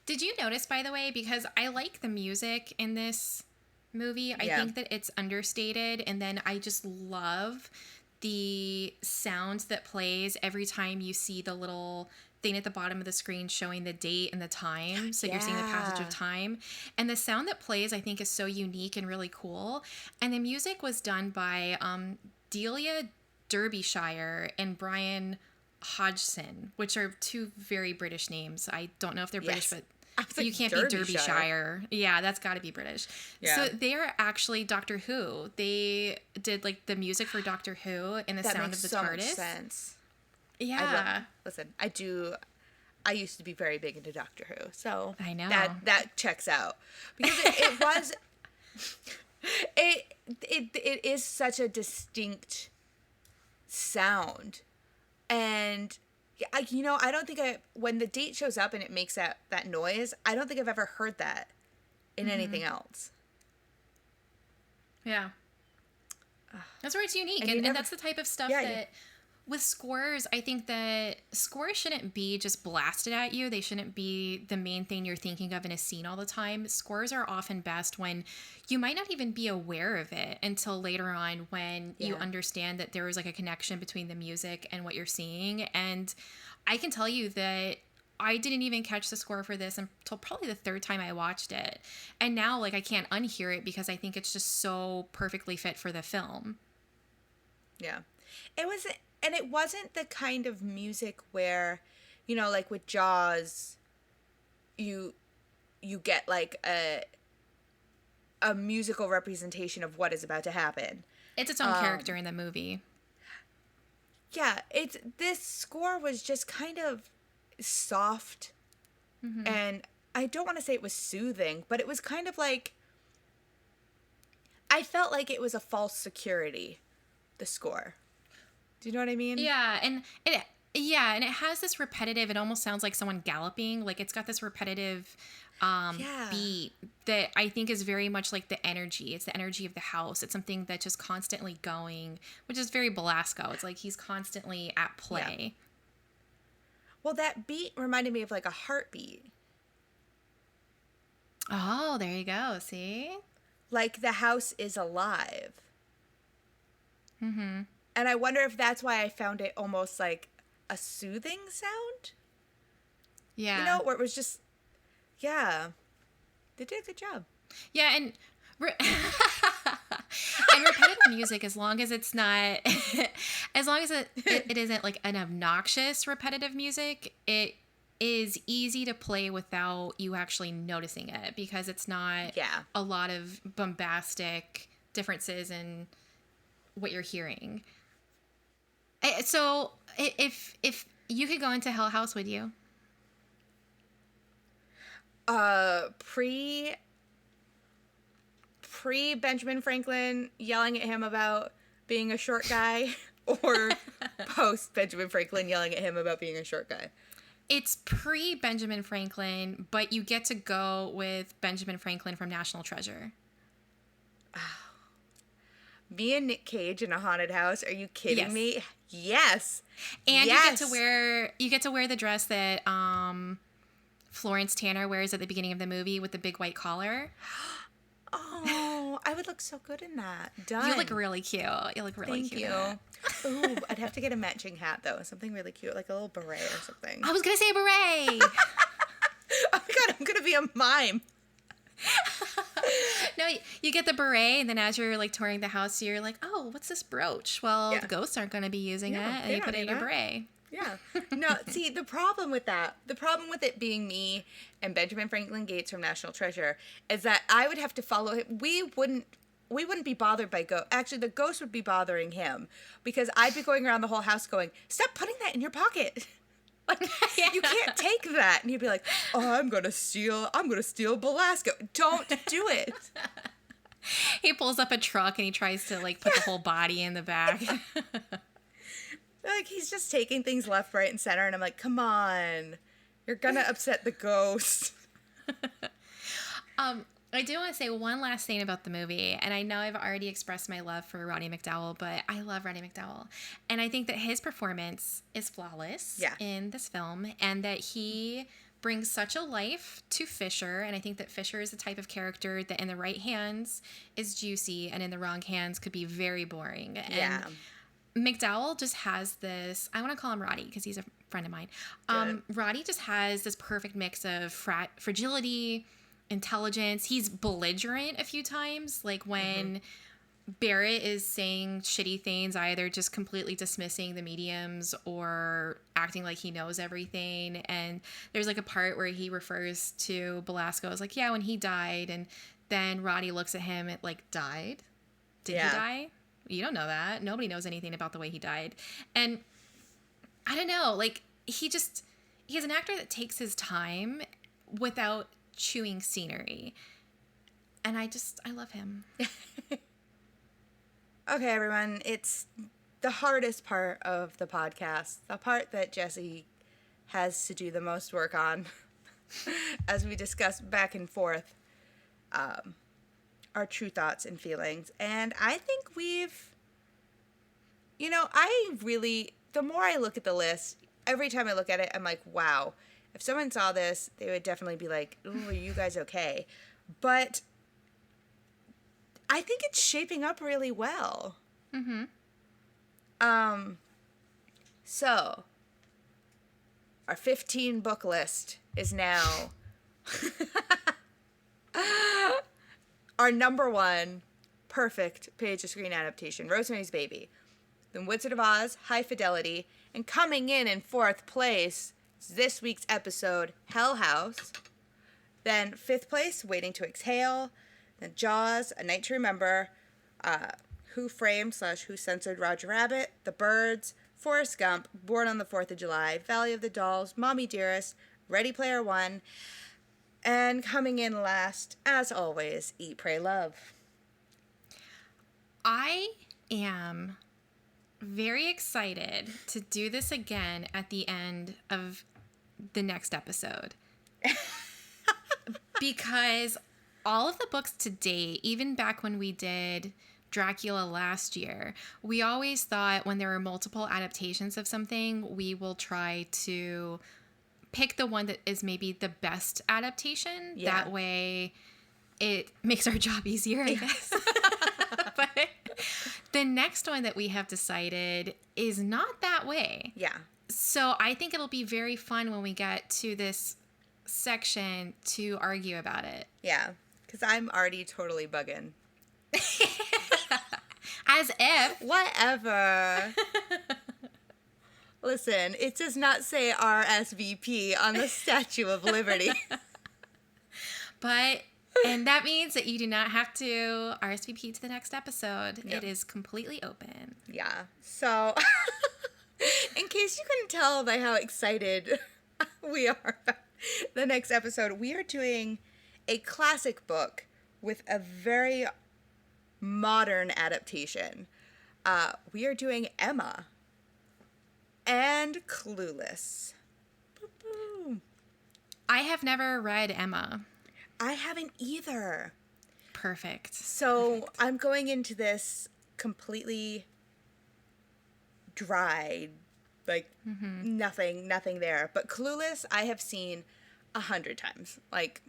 Did you notice, by the way, because I like the music in this movie, I think that it's understated, and then I just love the sound that plays every time you see the little thing at the bottom of the screen showing the date and the time, so you're seeing the passage of time, and the sound that plays I think is so unique and really cool. And the music was done by Delia Derbyshire and Brian Hodgson, which are two very British names. I don't know if they're British, but you can't be Derbyshire. Yeah, that's got to be British. Yeah. So they're actually Doctor Who. They did like the music for Doctor Who and the sound of the TARDIS. That makes so much sense. Yeah. Listen, I used to be very big into Doctor Who, so I know that checks out, because it was it is such a distinct sound. And I don't think when the date shows up and it makes that noise, I don't think I've ever heard that in anything else. Yeah. That's where it's unique. And that's the type of stuff that with scores, I think that scores shouldn't be just blasted at you. They shouldn't be the main thing you're thinking of in a scene all the time. Scores are often best when you might not even be aware of it until later on, when you understand that there was like a connection between the music and what you're seeing. And I can tell you that I didn't even catch the score for this until probably the third time I watched it. And now like I can't unhear it because I think it's just so perfectly fit for the film. Yeah. And it wasn't the kind of music where, you know, like with Jaws, you get like a musical representation of what is about to happen. It's its own character in the movie. Yeah, this score was just kind of soft, and I don't want to say it was soothing, but it was kind of like, I felt like it was a false security, the score. Do you know what I mean? Yeah, and Yeah, and it has this repetitive, it almost sounds like someone galloping. Like it's got this repetitive Yeah. beat that I think is very much like the energy. It's the energy of the house. It's something that's just constantly going, which is very Belasco. It's like he's constantly at play. Yeah. Well, that beat reminded me of like a heartbeat. Oh, there you go. See? Like the house is alive. Mm-hmm. And I wonder if that's why I found it almost like a soothing sound. Yeah. You know, where it was just, yeah, they did a good job. Yeah, and and repetitive music, as long as it's not, as long as it isn't like an obnoxious repetitive music, it is easy to play without you actually noticing it, because it's not a lot of bombastic differences in what you're hearing. So if you could go into Hell House, would you? Pre Benjamin Franklin yelling at him about being a short guy, or post Benjamin Franklin yelling at him about being a short guy? It's pre Benjamin Franklin, but you get to go with Benjamin Franklin from National Treasure. Me and Nick Cage in a haunted house? Are you kidding me? Yes. And yes. you get to wear the dress that Florence Tanner wears at the beginning of the movie with the big white collar. Oh, I would look so good in that. Done. You look really cute. You look really cute. Thank you. Ooh, I'd have to get a matching hat though. Something really cute, like a little beret or something. I was gonna say a beret. Oh my god, I'm gonna be a mime. No, you get the beret, and then as you're like touring the house, you're like, oh, what's this brooch? Well, the ghosts aren't going to be using it, and you put it in your beret. Yeah. No, see, the problem with it being me and Benjamin Franklin Gates from National Treasure is that I would have to follow him. We wouldn't be bothered by ghosts. Actually, the ghost would be bothering him, because I'd be going around the whole house going, stop putting that in your pocket. Like, you can't take that. And he'd be like, oh, I'm going to steal Belasco. Don't do it. He pulls up a truck and he tries to like put the whole body in the back. Like, he's just taking things left, right, and center. And I'm like, come on. You're going to upset the ghost. I do want to say one last thing about the movie, and I know I've already expressed my love for Roddy McDowall, but I love Roddy McDowall, and I think that his performance is flawless in this film, and that he brings such a life to Fisher, and I think that Fisher is the type of character that in the right hands is juicy, and in the wrong hands could be very boring. And McDowall just has this, I want to call him Roddy because he's a friend of mine. Roddy just has this perfect mix of fragility, intelligence. He's belligerent a few times, like when Barrett is saying shitty things, either just completely dismissing the mediums or acting like he knows everything. And there's like a part where he refers to Belasco as like, yeah, when he died, and then Roddy looks at him at like, died? Did he die? You don't know that. Nobody knows anything about the way he died. And I don't know, like he's an actor that takes his time without chewing scenery, and I love him. Okay, everyone, it's the hardest part of the podcast, the part that Jesse has to do the most work on as we discuss back and forth our true thoughts and feelings. And I think the more I look at the list, every time I look at it, I'm like, wow, if someone saw this, they would definitely be like, ooh, are you guys okay? But I think it's shaping up really well. So our 15 book list is now our number one perfect page-to-screen adaptation, Rosemary's Baby. Then Wizard of Oz, High Fidelity, and coming in fourth place, this week's episode, Hell House. Then fifth place, Waiting to Exhale. Then Jaws, A Night to Remember. Who Framed / Who Censored Roger Rabbit. The Birds. Forrest Gump. Born on the 4th of July. Valley of the Dolls. Mommy Dearest. Ready Player One. And coming in last, as always, Eat, Pray, Love. I am very excited to do this again at the end of the next episode. Because all of the books to date, even back when we did Dracula last year, we always thought when there were multiple adaptations of something, we will try to pick the one that is maybe the best adaptation. Yeah. That way it makes our job easier, I guess. But the next one that we have decided is not that way. Yeah. So I think it'll be very fun when we get to this section to argue about it. Yeah. Because I'm already totally bugging. As if. Whatever. Listen, it does not say RSVP on the Statue of Liberty. And that means that you do not have to RSVP to the next episode. Yep. It is completely open. Yeah. So, in case you couldn't tell by how excited we are about the next episode, we are doing a classic book with a very modern adaptation. We are doing Emma and Clueless. Boop-boom. I have never read Emma. I haven't either. Perfect. So I'm going into this completely dry, like nothing there. But Clueless, I have seen 100 times, like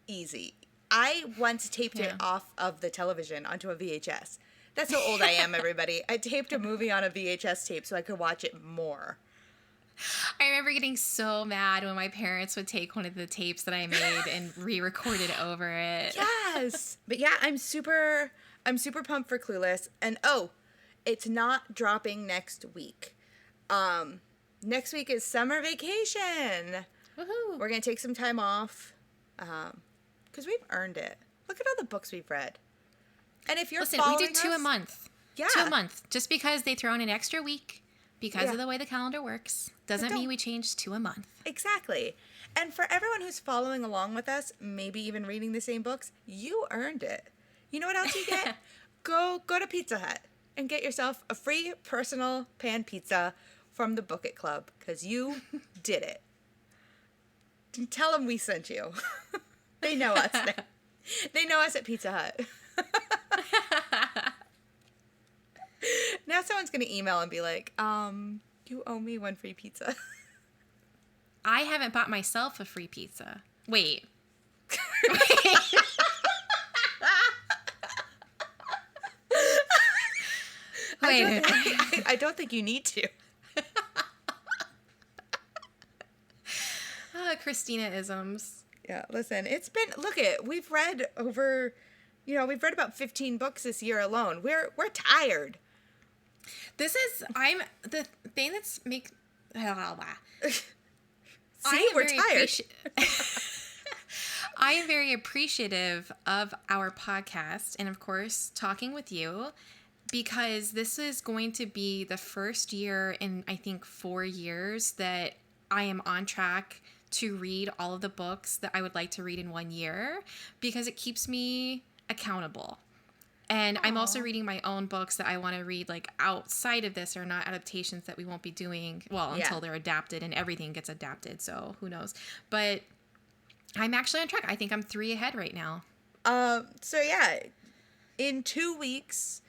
easy. I once taped it off of the television onto a VHS. That's how old I am, everybody. I taped a movie on a VHS tape so I could watch it more. I remember getting so mad when my parents would take one of the tapes that I made and re-record it over it. Yes. But yeah, I'm super pumped for Clueless. And it's not dropping next week. Next week is summer vacation. Woohoo. We're going to take some time off because we've earned it. Look at all the books we've read. And if you're following we do 2 a month. Yeah. 2 a month. Just because they throw in an extra week because of the way the calendar works doesn't mean we changed to a month. Exactly. And for everyone who's following along with us, maybe even reading the same books, you earned it. You know what else you get? Go to Pizza Hut and get yourself a free personal pan pizza from the Book It Club because you did it. Tell them we sent you. They know us. They know us at Pizza Hut. Now someone's going to email and be like, you owe me one free pizza. I haven't bought myself a free pizza. Wait. I don't think you need to. Kristina-isms. Yeah, listen, we've read about 15 books this year alone. We're tired. The thing that's See, we're tired. I am very appreciative of our podcast and, of course, talking with you because this is going to be the first year in, I think, 4 years that I am on track to read all of the books that I would like to read in 1 year because it keeps me accountable. And I'm also reading my own books that I want to read like outside of this or not adaptations that we won't be doing until they're adapted and everything gets adapted. So who knows? But I'm actually on track. I think I'm 3 ahead right now. So yeah, in 2 weeks,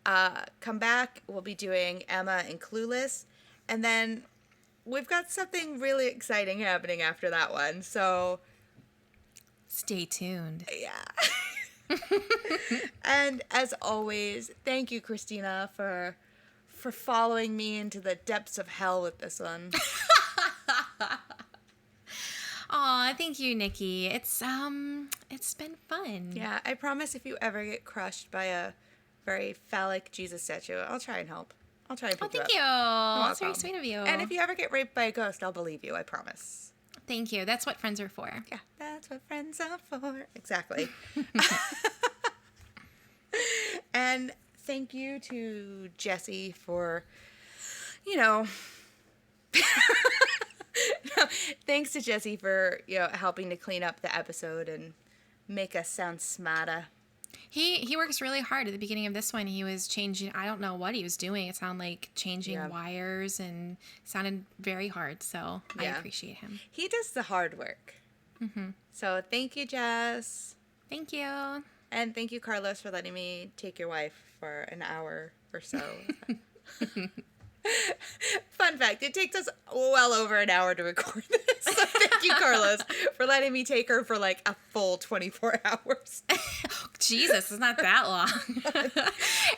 come back. We'll be doing Emma and Clueless. And then we've got something really exciting happening after that one. So stay tuned. Yeah. And as always, thank you, Kristina, for following me into the depths of hell with this one. Aw, thank you, Nikki. It's been fun. Yeah, I promise if you ever get crushed by a very phallic Jesus statue, I'll try and help. I'll try and pick thank you you. up. That's very sweet of you. And if you ever get raped by a ghost, I'll believe you, I promise. Thank you. That's what friends are for. Yeah, that's what friends are for. Exactly. And thank you to Jessie for, thanks to Jessie for, helping to clean up the episode and make us sound smarter. He works really hard. At the beginning of this one, he was changing, I don't know what he was doing. It sounded like changing wires and sounded very hard. So I appreciate him. He does the hard work. Mm-hmm. So thank you, Jess. Thank you. And thank you, Carlos, for letting me take your wife for an hour or so. Fun fact, it takes us well over an hour to record this. So thank you, Carlos, for letting me take her for like a full 24 hours. Jesus, it's not that long.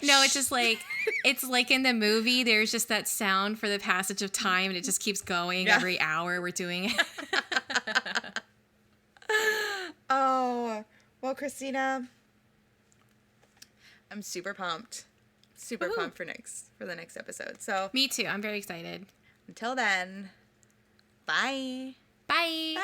No, it's just like, it's like in the movie, there's just that sound for the passage of time, and it just keeps going every hour we're doing it. Oh, well, Kristina, I'm super pumped. Super pumped for the next episode. So me too. I'm very excited. until then, bye. Bye. Bye.